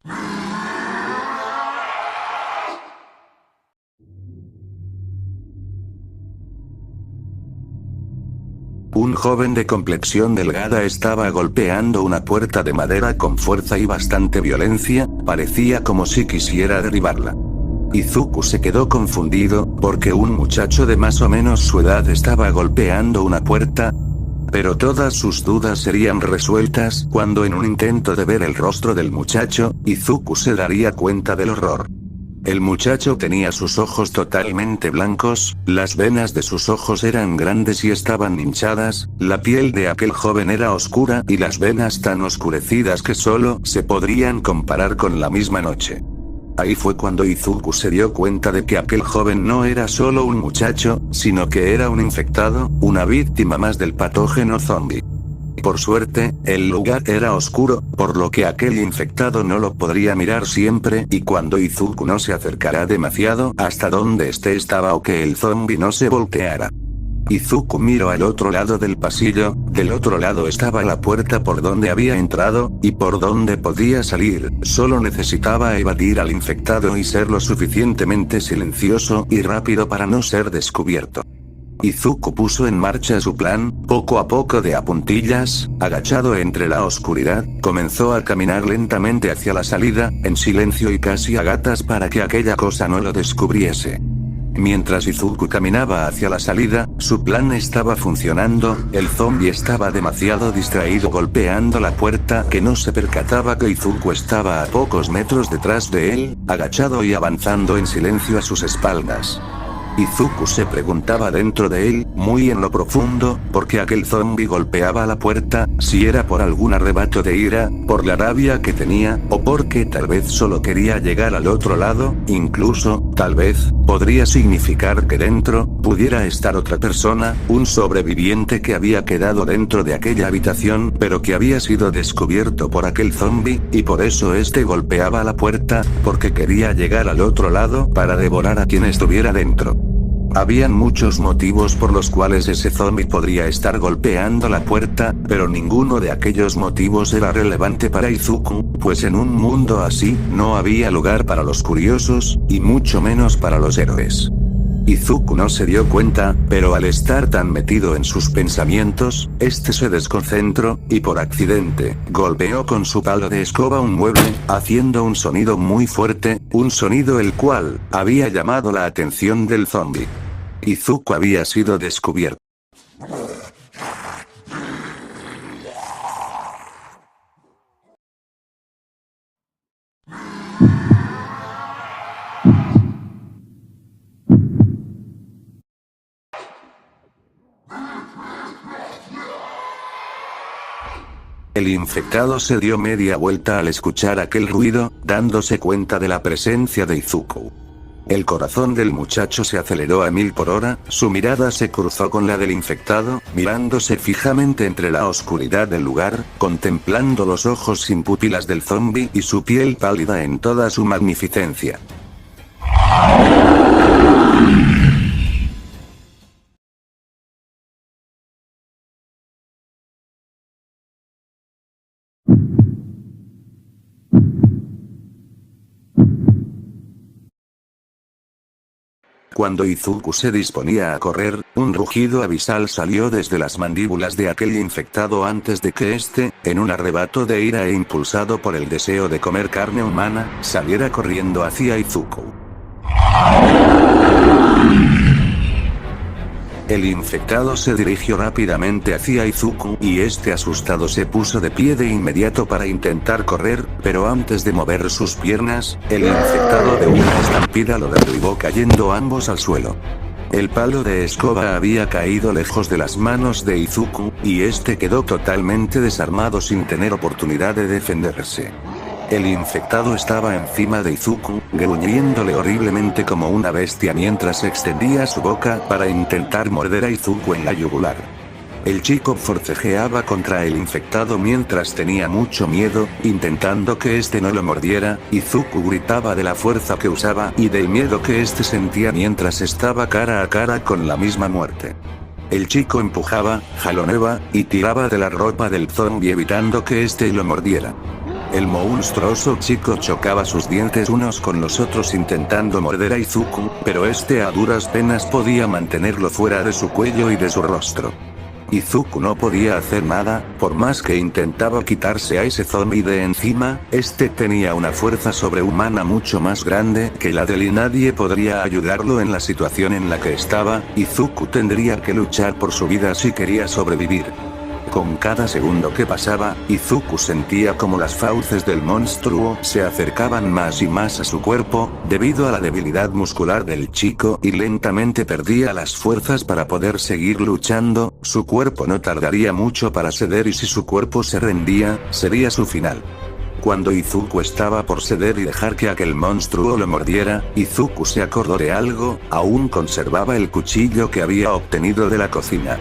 A: Un joven de complexión delgada estaba golpeando una puerta de madera con fuerza y bastante violencia, parecía como si quisiera derribarla. Izuku se quedó confundido, porque un muchacho de más o menos su edad estaba golpeando una puerta, pero todas sus dudas serían resueltas cuando en un intento de ver el rostro del muchacho, Izuku se daría cuenta del horror. El muchacho tenía sus ojos totalmente blancos, las venas de sus ojos eran grandes y estaban hinchadas, la piel de aquel joven era oscura y las venas tan oscurecidas que solo se podrían comparar con la misma noche. Ahí fue cuando Izuku se dio cuenta de que aquel joven no era solo un muchacho, sino que era un infectado, una víctima más del patógeno zombie. Por suerte, el lugar era oscuro, por lo que aquel infectado no lo podría mirar siempre y cuando Izuku no se acercara demasiado hasta donde estaba o que el zombi no se volteara. Izuku miró al otro lado del pasillo, del otro lado estaba la puerta por donde había entrado, y por donde podía salir, solo necesitaba evadir al infectado y ser lo suficientemente silencioso y rápido para no ser descubierto. Izuku puso en marcha su plan, poco a poco de a puntillas, agachado entre la oscuridad, comenzó a caminar lentamente hacia la salida, en silencio y casi a gatas para que aquella cosa no lo descubriese. Mientras Izuku caminaba hacia la salida, su plan estaba funcionando, el zombi estaba demasiado distraído golpeando la puerta que no se percataba que Izuku estaba a pocos metros detrás de él, agachado y avanzando en silencio a sus espaldas. Izuku se preguntaba dentro de él, muy en lo profundo, por qué aquel zombi golpeaba la puerta, si era por algún arrebato de ira, por la rabia que tenía, o porque tal vez solo quería llegar al otro lado, incluso, tal vez, podría significar que dentro, pudiera estar otra persona, un sobreviviente que había quedado dentro de aquella habitación pero que había sido descubierto por aquel zombi, y por eso este golpeaba la puerta, porque quería llegar al otro lado para devorar a quien estuviera dentro. Habían muchos motivos por los cuales ese zombi podría estar golpeando la puerta, pero ninguno de aquellos motivos era relevante para Izuku, pues en un mundo así, no había lugar para los curiosos, y mucho menos para los héroes. Izuku no se dio cuenta, pero al estar tan metido en sus pensamientos, este se desconcentró, y por accidente, golpeó con su palo de escoba un mueble, haciendo un sonido muy fuerte, un sonido el cual había llamado la atención del zombi. Izuku había sido descubierto. El infectado se dio media vuelta al escuchar aquel ruido, dándose cuenta de la presencia de Izuku. El corazón del muchacho se aceleró a 1000 por hora, su mirada se cruzó con la del infectado, mirándose fijamente entre la oscuridad del lugar, contemplando los ojos sin pupilas del zombi y su piel pálida en toda su magnificencia. Cuando Izuku se disponía a correr, un rugido abisal salió desde las mandíbulas de aquel infectado antes de que éste, en un arrebato de ira e impulsado por el deseo de comer carne humana, saliera corriendo hacia Izuku. El infectado se dirigió rápidamente hacia Izuku y este asustado se puso de pie de inmediato para intentar correr, pero antes de mover sus piernas, el infectado de una estampida lo derribó cayendo ambos al suelo. El palo de escoba había caído lejos de las manos de Izuku, y este quedó totalmente desarmado sin tener oportunidad de defenderse. El infectado estaba encima de Izuku, gruñéndole horriblemente como una bestia mientras extendía su boca para intentar morder a Izuku en la yugular. El chico forcejeaba contra el infectado mientras tenía mucho miedo, intentando que este no lo mordiera. Izuku gritaba de la fuerza que usaba y del miedo que este sentía mientras estaba cara a cara con la misma muerte. El chico empujaba, jaloneaba, y tiraba de la ropa del zombi evitando que este lo mordiera. El monstruoso chico chocaba sus dientes unos con los otros intentando morder a Izuku, pero este a duras penas podía mantenerlo fuera de su cuello y de su rostro. Izuku no podía hacer nada, por más que intentaba quitarse a ese zombi de encima, este tenía una fuerza sobrehumana mucho más grande que la de él y nadie podría ayudarlo en la situación en la que estaba. Izuku tendría que luchar por su vida si quería sobrevivir. Con cada segundo que pasaba, Izuku sentía como las fauces del monstruo se acercaban más y más a su cuerpo, debido a la debilidad muscular del chico, y lentamente perdía las fuerzas para poder seguir luchando. Su cuerpo no tardaría mucho para ceder y si su cuerpo se rendía, sería su final. Cuando Izuku estaba por ceder y dejar que aquel monstruo lo mordiera, Izuku se acordó de algo, aún conservaba el cuchillo que había obtenido de la cocina.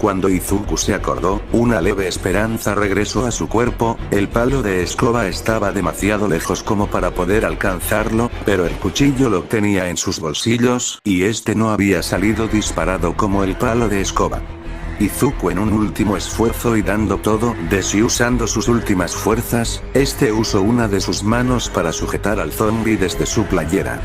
A: Cuando Izuku se acordó, una leve esperanza regresó a su cuerpo. El palo de escoba estaba demasiado lejos como para poder alcanzarlo, pero el cuchillo lo tenía en sus bolsillos, y este no había salido disparado como el palo de escoba. Izuku en un último esfuerzo y dando todo de sí usando sus últimas fuerzas, este usó una de sus manos para sujetar al zombi desde su playera.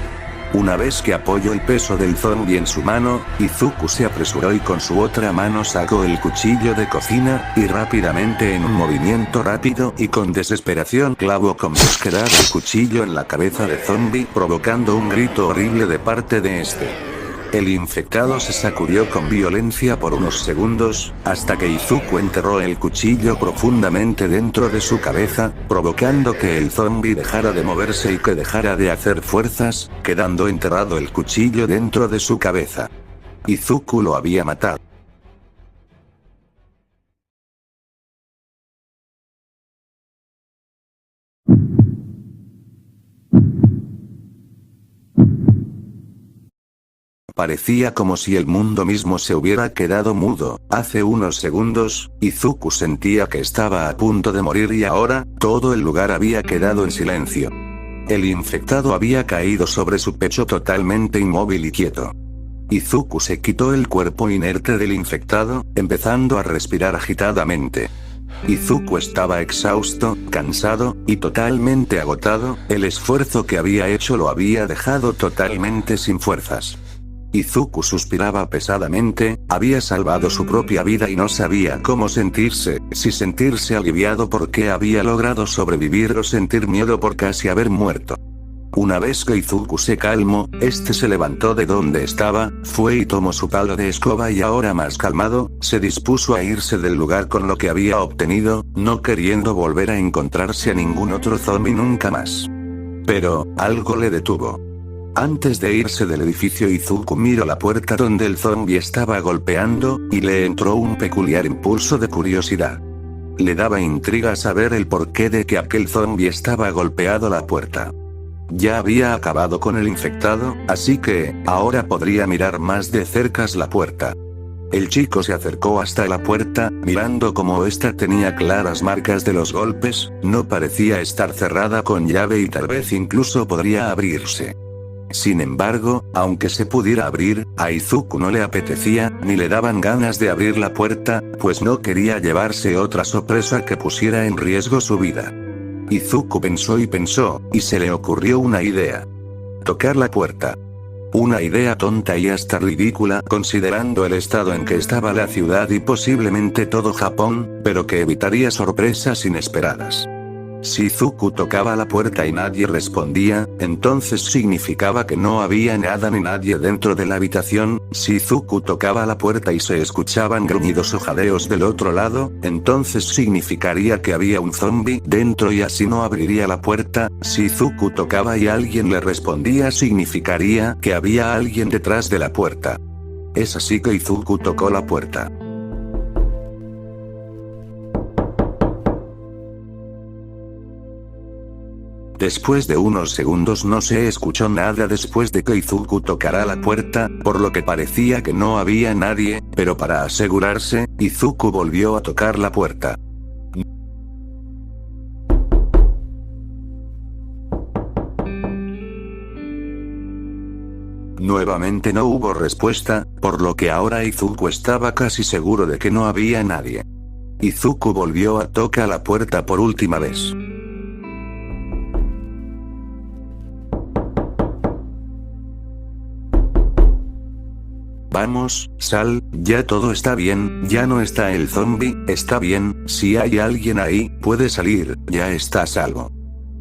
A: Una vez que apoyó el peso del zombi en su mano, Izuku se apresuró y con su otra mano sacó el cuchillo de cocina, y rápidamente en un movimiento rápido y con desesperación clavó con brusquedad el cuchillo en la cabeza de zombi, provocando un grito horrible de parte de este. El infectado se sacudió con violencia por unos segundos, hasta que Izuku enterró el cuchillo profundamente dentro de su cabeza, provocando que el zombi dejara de moverse y que dejara de hacer fuerzas, quedando enterrado el cuchillo dentro de su cabeza. Izuku lo había matado. Parecía como si el mundo mismo se hubiera quedado mudo. Hace unos segundos, Izuku sentía que estaba a punto de morir y ahora, todo el lugar había quedado en silencio. El infectado había caído sobre su pecho totalmente inmóvil y quieto. Izuku se quitó el cuerpo inerte del infectado, empezando a respirar agitadamente. Izuku estaba exhausto, cansado, y totalmente agotado. El esfuerzo que había hecho lo había dejado totalmente sin fuerzas. Izuku suspiraba pesadamente, había salvado su propia vida y no sabía cómo sentirse, si sentirse aliviado porque había logrado sobrevivir o sentir miedo por casi haber muerto. Una vez que Izuku se calmó, este se levantó de donde estaba, fue y tomó su palo de escoba y ahora más calmado, se dispuso a irse del lugar con lo que había obtenido, no queriendo volver a encontrarse a ningún otro zombi nunca más. Pero, algo le detuvo. Antes de irse del edificio Izuku miró la puerta donde el zombi estaba golpeando, y le entró un peculiar impulso de curiosidad. Le daba intriga saber el porqué de que aquel zombi estaba golpeado la puerta. Ya había acabado con el infectado, así que, ahora podría mirar más de cerca la puerta. El chico se acercó hasta la puerta, mirando cómo ésta tenía claras marcas de los golpes, no parecía estar cerrada con llave y tal vez incluso podría abrirse. Sin embargo, aunque se pudiera abrir, a Izuku no le apetecía, ni le daban ganas de abrir la puerta, pues no quería llevarse otra sorpresa que pusiera en riesgo su vida. Izuku pensó y pensó, y se le ocurrió una idea. Tocar la puerta. Una idea tonta y hasta ridícula considerando el estado en que estaba la ciudad y posiblemente todo Japón, pero que evitaría sorpresas inesperadas. Si Izuku tocaba la puerta y nadie respondía, entonces significaba que no había nada ni nadie dentro de la habitación. Si Izuku tocaba la puerta y se escuchaban gruñidos o jadeos del otro lado, entonces significaría que había un zombie dentro y así no abriría la puerta. Si Izuku tocaba y alguien le respondía significaría que había alguien detrás de la puerta. Es así que Izuku tocó la puerta. Después de unos segundos no se escuchó nada después de que Izuku tocara la puerta, por lo que parecía que no había nadie, pero para asegurarse, Izuku volvió a tocar la puerta. Nuevamente no hubo respuesta, por lo que ahora Izuku estaba casi seguro de que no había nadie. Izuku volvió a tocar la puerta por última vez. Vamos, sal, ya todo está bien, ya no está el zombie, está bien, si hay alguien ahí, puede salir, ya está a salvo.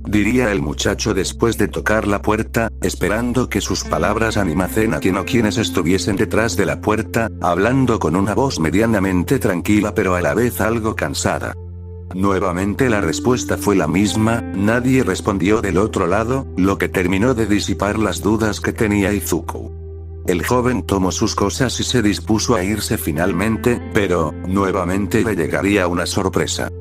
A: Diría el muchacho después de tocar la puerta, esperando que sus palabras animasen a quien o quienes estuviesen detrás de la puerta, hablando con una voz medianamente tranquila pero a la vez algo cansada. Nuevamente la respuesta fue la misma, nadie respondió del otro lado, lo que terminó de disipar las dudas que tenía Izuku. El joven tomó sus cosas y se dispuso a irse finalmente, pero, nuevamente le llegaría una sorpresa.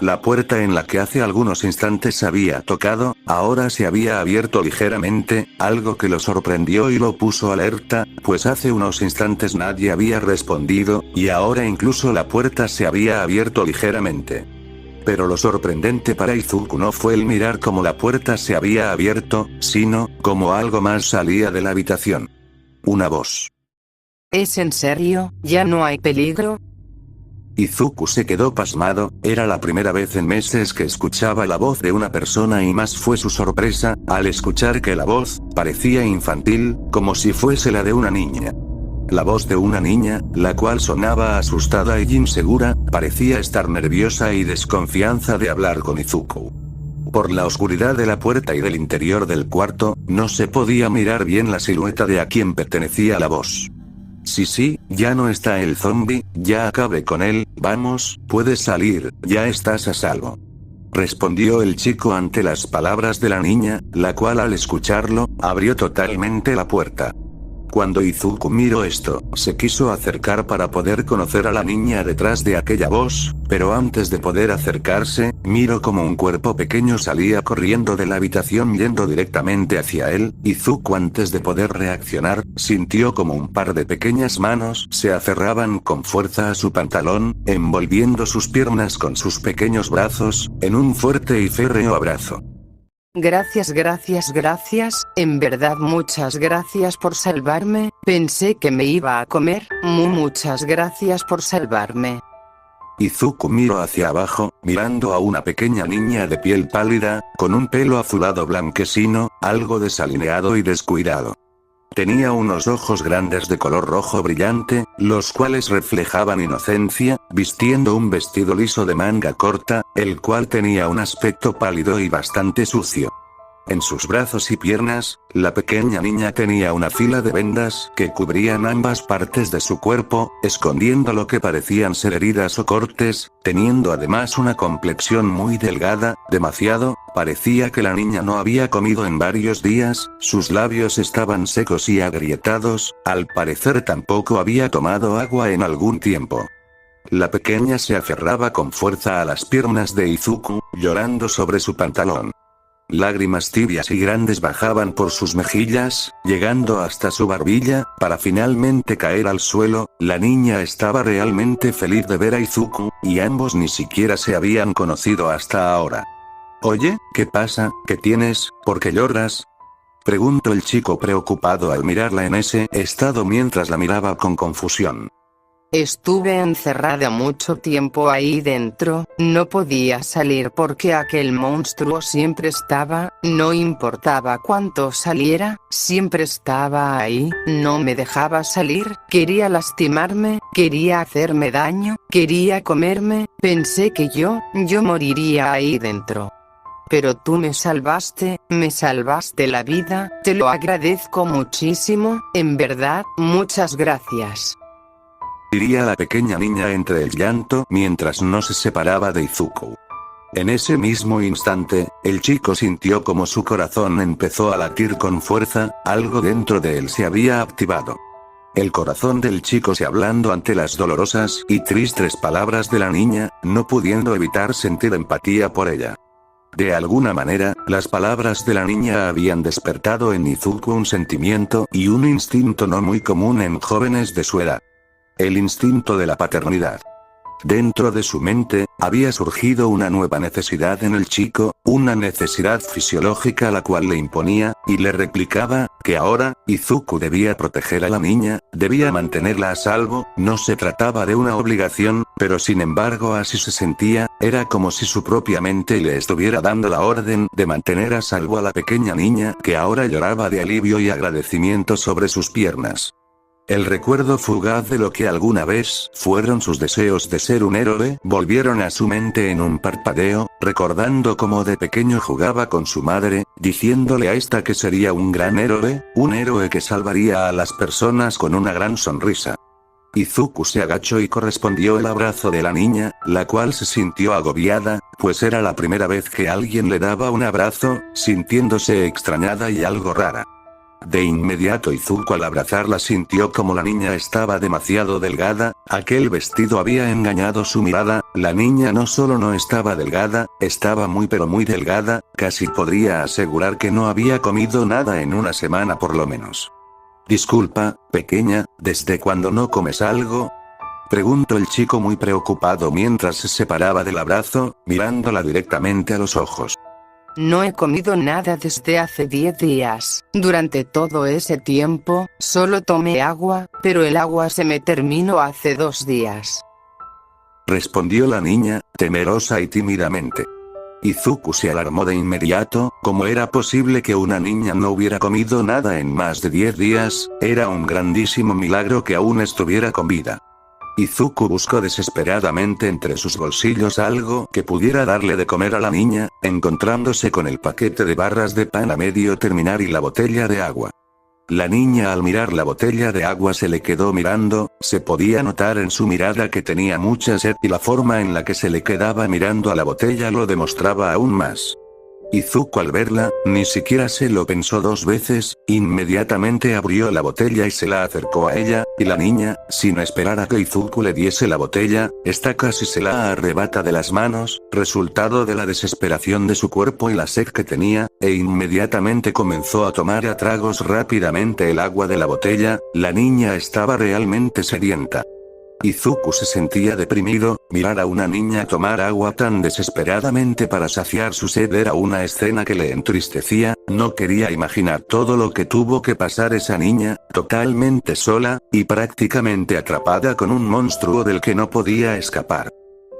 A: La puerta en la que hace algunos instantes había tocado, ahora se había abierto ligeramente, algo que lo sorprendió y lo puso alerta, pues hace unos instantes nadie había respondido, y ahora incluso la puerta se había abierto ligeramente. Pero lo sorprendente para Izuku no fue el mirar cómo la puerta se había abierto, sino, cómo algo más salía de la habitación. Una voz.
B: ¿Es en serio? ¿Ya no hay peligro?
A: Izuku se quedó pasmado, era la primera vez en meses que escuchaba la voz de una persona y más fue su sorpresa, al escuchar que la voz, parecía infantil, como si fuese la de una niña. La voz de una niña, la cual sonaba asustada y insegura, parecía estar nerviosa y desconfianza de hablar con Izuku. Por la oscuridad de la puerta y del interior del cuarto, no se podía mirar bien la silueta de a quien pertenecía la voz. Sí, ya no está el zombie, ya acabé con él, vamos, puedes salir, ya estás a salvo. Respondió el chico ante las palabras de la niña, la cual al escucharlo, abrió totalmente la puerta. Cuando Izuku miró esto, se quiso acercar para poder conocer a la niña detrás de aquella voz, pero antes de poder acercarse, miró como un cuerpo pequeño salía corriendo de la habitación yendo directamente hacia él. Izuku antes de poder reaccionar, sintió como un par de pequeñas manos se aferraban con fuerza a su pantalón, envolviendo sus piernas con sus pequeños brazos, en un fuerte y férreo abrazo.
B: Gracias, en verdad muchas gracias por salvarme, pensé que me iba a comer, muchas gracias por salvarme.
A: Izuku miró hacia abajo, mirando a una pequeña niña de piel pálida, con un pelo azulado blanquecino, algo desalineado y descuidado. Tenía unos ojos grandes de color rojo brillante, los cuales reflejaban inocencia, vistiendo un vestido liso de manga corta, el cual tenía un aspecto pálido y bastante sucio. En sus brazos y piernas, la pequeña niña tenía una fila de vendas que cubrían ambas partes de su cuerpo, escondiendo lo que parecían ser heridas o cortes, teniendo además una complexión muy delgada, demasiado, parecía que la niña no había comido en varios días, sus labios estaban secos y agrietados, al parecer tampoco había tomado agua en algún tiempo. La pequeña se aferraba con fuerza a las piernas de Izuku, llorando sobre su pantalón. Lágrimas tibias y grandes bajaban por sus mejillas, llegando hasta su barbilla, para finalmente caer al suelo. La niña estaba realmente feliz de ver a Izuku, y ambos ni siquiera se habían conocido hasta ahora. «Oye, ¿qué pasa? ¿Qué tienes? ¿Por qué lloras?», preguntó el chico preocupado al mirarla en ese estado mientras la miraba con confusión.
B: Estuve encerrada mucho tiempo ahí dentro, no podía salir porque aquel monstruo siempre estaba, no importaba cuánto saliera, siempre estaba ahí, no me dejaba salir, quería lastimarme, quería hacerme daño, quería comerme, pensé que yo moriría ahí dentro. Pero tú me salvaste la vida, te lo agradezco muchísimo, en verdad, muchas gracias.
A: Diría la pequeña niña entre el llanto mientras no se separaba de Izuku. En ese mismo instante, el chico sintió como su corazón empezó a latir con fuerza, algo dentro de él se había activado. El corazón del chico se hablando ante las dolorosas y tristes palabras de la niña, no pudiendo evitar sentir empatía por ella. De alguna manera, las palabras de la niña habían despertado en Izuku un sentimiento y un instinto no muy común en jóvenes de su edad. El instinto de la paternidad. Dentro de su mente, había surgido una nueva necesidad en el chico, una necesidad fisiológica la cual le imponía, y le replicaba, que ahora, Izuku debía proteger a la niña, debía mantenerla a salvo, no se trataba de una obligación, pero sin embargo así se sentía, era como si su propia mente le estuviera dando la orden de mantener a salvo a la pequeña niña que ahora lloraba de alivio y agradecimiento sobre sus piernas. El recuerdo fugaz de lo que alguna vez fueron sus deseos de ser un héroe volvieron a su mente en un parpadeo, recordando cómo de pequeño jugaba con su madre, diciéndole a esta que sería un gran héroe, un héroe que salvaría a las personas con una gran sonrisa. Izuku se agachó y correspondió el abrazo de la niña, la cual se sintió agobiada, pues era la primera vez que alguien le daba un abrazo, sintiéndose extrañada y algo rara. De inmediato Izuku al abrazarla sintió como la niña estaba demasiado delgada, aquel vestido había engañado su mirada, la niña no solo no estaba delgada, estaba muy pero muy delgada, casi podría asegurar que no había comido nada en una semana por lo menos. «Disculpa, pequeña, ¿desde cuándo no comes algo?», preguntó el chico muy preocupado mientras se separaba del abrazo, mirándola directamente a los ojos.
B: No he comido nada desde hace 10 días. Durante todo ese tiempo, solo tomé agua, pero el agua se me terminó hace 2 días.
A: Respondió la niña, temerosa y tímidamente. Izuku se alarmó de inmediato, ¿cómo era posible que una niña no hubiera comido nada en más de 10 días? Era un grandísimo milagro que aún estuviera con vida. Izuku buscó desesperadamente entre sus bolsillos algo que pudiera darle de comer a la niña, encontrándose con el paquete de barras de pan a medio terminar y la botella de agua. La niña al mirar la botella de agua se le quedó mirando, se podía notar en su mirada que tenía mucha sed y la forma en la que se le quedaba mirando a la botella lo demostraba aún más. Izuku al verla, ni siquiera se lo pensó 2 veces, inmediatamente abrió la botella y se la acercó a ella, y la niña, sin esperar a que Izuku le diese la botella, esta casi se la arrebata de las manos, resultado de la desesperación de su cuerpo y la sed que tenía, e inmediatamente comenzó a tomar a tragos rápidamente el agua de la botella, la niña estaba realmente sedienta. Izuku se sentía deprimido, mirar a una niña tomar agua tan desesperadamente para saciar su sed era una escena que le entristecía, no quería imaginar todo lo que tuvo que pasar esa niña, totalmente sola, y prácticamente atrapada con un monstruo del que no podía escapar.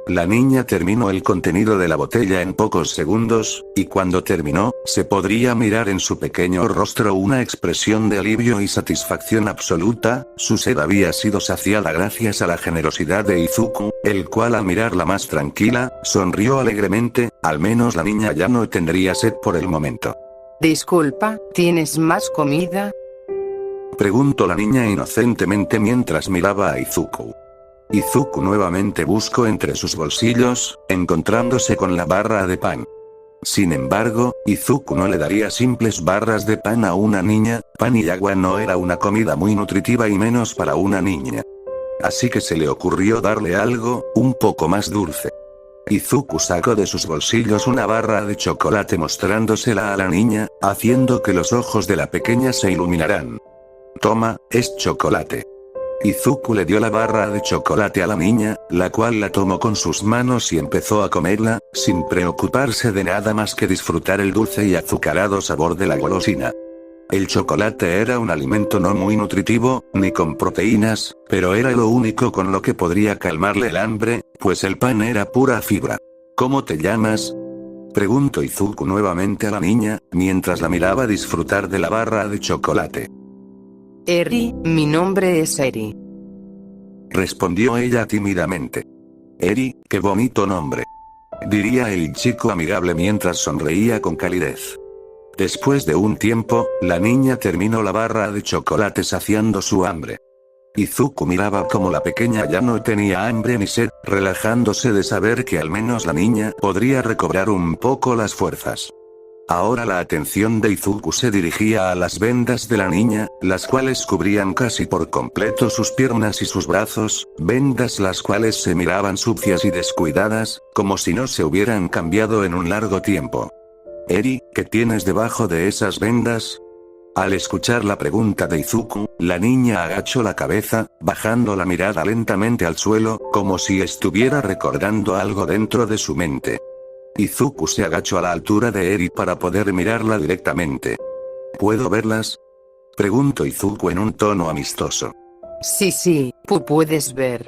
A: La niña terminó el contenido de la botella en pocos segundos, y cuando terminó, se podría mirar en su pequeño rostro una expresión de alivio y satisfacción absoluta, su sed había sido saciada gracias a la generosidad de Izuku, el cual al mirarla más tranquila, sonrió alegremente, al menos la niña ya no tendría sed por el momento.
B: Disculpa, ¿tienes más comida?
A: Preguntó la niña inocentemente mientras miraba a Izuku. Izuku nuevamente buscó entre sus bolsillos, encontrándose con la barra de pan. Sin embargo, Izuku no le daría simples barras de pan a una niña, pan y agua no era una comida muy nutritiva y menos para una niña. Así que se le ocurrió darle algo, un poco más dulce. Izuku sacó de sus bolsillos una barra de chocolate mostrándosela a la niña, haciendo que los ojos de la pequeña se iluminaran. Toma, es chocolate. Izuku le dio la barra de chocolate a la niña, la cual la tomó con sus manos y empezó a comerla, sin preocuparse de nada más que disfrutar el dulce y azucarado sabor de la golosina. El chocolate era un alimento no muy nutritivo, ni con proteínas, pero era lo único con lo que podría calmarle el hambre, pues el pan era pura fibra. ¿Cómo te llamas?, preguntó Izuku nuevamente a la niña, mientras la miraba disfrutar de la barra de chocolate.
B: Eri, mi nombre es Eri.
A: Respondió ella tímidamente. Eri, qué bonito nombre, diría el chico amigable mientras sonreía con calidez. Después de un tiempo, la niña terminó la barra de chocolate saciando su hambre. Izuku miraba como la pequeña ya no tenía hambre ni sed, relajándose de saber que al menos la niña podría recobrar un poco las fuerzas. Ahora la atención de Izuku se dirigía a las vendas de la niña, las cuales cubrían casi por completo sus piernas y sus brazos, vendas las cuales se miraban sucias y descuidadas, como si no se hubieran cambiado en un largo tiempo. Eri, ¿qué tienes debajo de esas vendas? Al escuchar la pregunta de Izuku, la niña agachó la cabeza, bajando la mirada lentamente al suelo, como si estuviera recordando algo dentro de su mente. Izuku se agachó a la altura de Eri para poder mirarla directamente. ¿Puedo verlas?, preguntó Izuku en un tono amistoso.
B: Sí, puedes ver.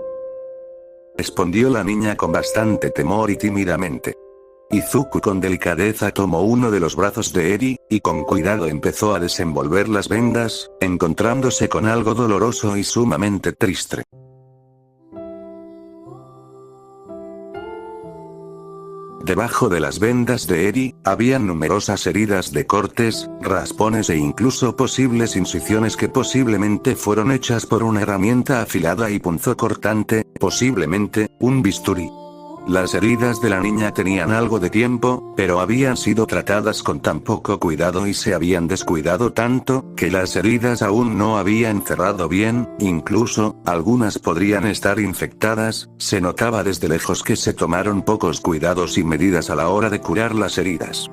A: Respondió la niña con bastante temor y tímidamente. Izuku con delicadeza tomó uno de los brazos de Eri, y con cuidado empezó a desenvolver las vendas, encontrándose con algo doloroso y sumamente triste. Debajo de las vendas de Eri, había numerosas heridas de cortes, raspones e incluso posibles incisiones que posiblemente fueron hechas por una herramienta afilada y punzocortante, posiblemente, un bisturí. Las heridas de la niña tenían algo de tiempo, pero habían sido tratadas con tan poco cuidado y se habían descuidado tanto, que las heridas aún no habían cerrado bien, incluso, algunas podrían estar infectadas. Se notaba desde lejos que se tomaron pocos cuidados y medidas a la hora de curar las heridas.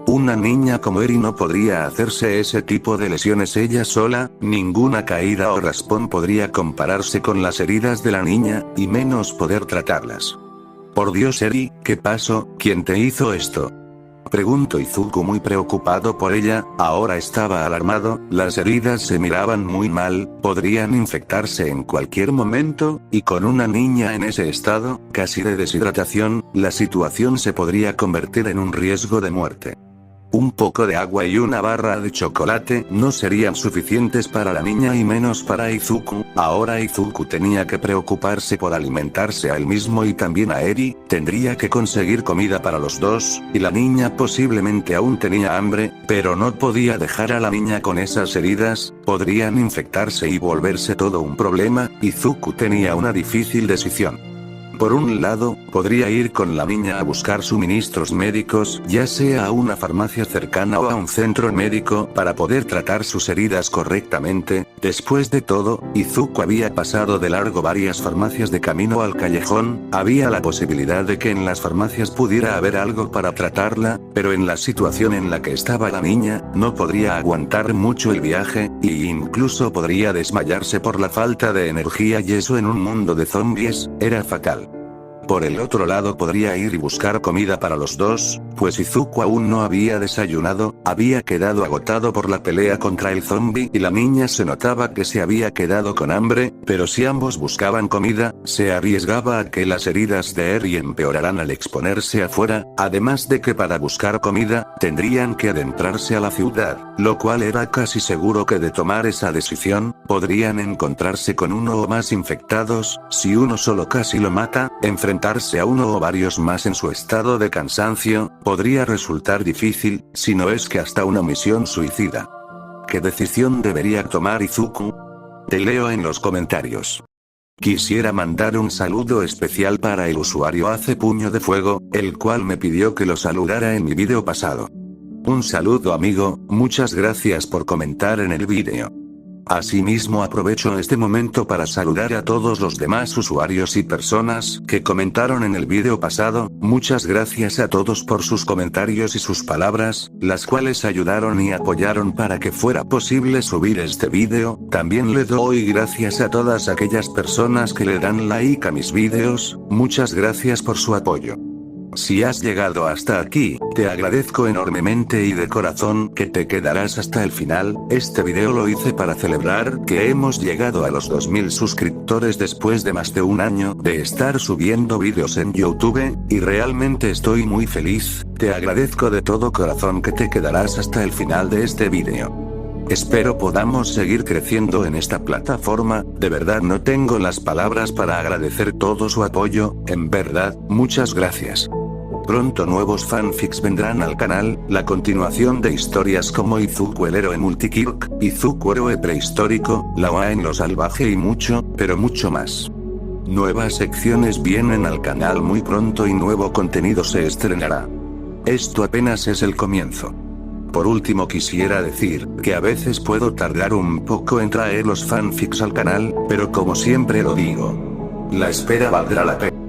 A: Una niña como Eri no podría hacerse ese tipo de lesiones ella sola, ninguna caída o raspón podría compararse con las heridas de la niña, y menos poder tratarlas. Por Dios Eri, ¿qué pasó? ¿Quién te hizo esto?, preguntó Izuku muy preocupado por ella. Ahora estaba alarmado, las heridas se miraban muy mal, podrían infectarse en cualquier momento, y con una niña en ese estado, casi de deshidratación, la situación se podría convertir en un riesgo de muerte. Un poco de agua y una barra de chocolate no serían suficientes para la niña y menos para Izuku. Ahora Izuku tenía que preocuparse por alimentarse a él mismo y también a Eri, tendría que conseguir comida para los dos, y la niña posiblemente aún tenía hambre, pero no podía dejar a la niña con esas heridas, podrían infectarse y volverse todo un problema. Izuku tenía una difícil decisión. Por un lado, podría ir con la niña a buscar suministros médicos, ya sea a una farmacia cercana o a un centro médico, para poder tratar sus heridas correctamente. Después de todo, Izuku había pasado de largo varias farmacias de camino al callejón, había la posibilidad de que en las farmacias pudiera haber algo para tratarla, pero en la situación en la que estaba la niña, no podría aguantar mucho el viaje, y incluso podría desmayarse por la falta de energía, y eso en un mundo de zombies, era fatal. Por el otro lado podría ir y buscar comida para los dos, pues Izuku aún no había desayunado, había quedado agotado por la pelea contra el zombie y la niña se notaba que se había quedado con hambre, pero si ambos buscaban comida, se arriesgaba a que las heridas de Eri empeoraran al exponerse afuera, además de que para buscar comida, tendrían que adentrarse a la ciudad, lo cual era casi seguro que de tomar esa decisión, podrían encontrarse con uno o más infectados. Si uno solo casi lo mata, enfrentarse enfrentarse a uno o varios más en su estado de cansancio, podría resultar difícil, si no es que hasta una misión suicida. ¿Qué decisión debería tomar Izuku? Te leo en los comentarios. Quisiera mandar un saludo especial para el usuario Hace Puño de Fuego, el cual me pidió que lo saludara en mi video pasado. Un saludo amigo, muchas gracias por comentar en el video. Asimismo aprovecho este momento para saludar a todos los demás usuarios y personas que comentaron en el video pasado, muchas gracias a todos por sus comentarios y sus palabras, las cuales ayudaron y apoyaron para que fuera posible subir este video. También le doy gracias a todas aquellas personas que le dan like a mis videos, muchas gracias por su apoyo. Si has llegado hasta aquí, te agradezco enormemente y de corazón que te quedarás hasta el final. Este video lo hice para celebrar que hemos llegado a los 2000 suscriptores después de más de un año de estar subiendo vídeos en YouTube, y realmente estoy muy feliz. Te agradezco de todo corazón que te quedarás hasta el final de este video. Espero podamos seguir creciendo en esta plataforma, de verdad no tengo las palabras para agradecer todo su apoyo, en verdad, muchas gracias. Pronto nuevos fanfics vendrán al canal, la continuación de historias como Izuku el héroe Multikirk, Izuku héroe prehistórico, la OA en lo salvaje y mucho, pero mucho más. Nuevas secciones vienen al canal muy pronto y nuevo contenido se estrenará. Esto apenas es el comienzo. Por último quisiera decir, que a veces puedo tardar un poco en traer los fanfics al canal, pero como siempre lo digo, la espera valdrá la pena.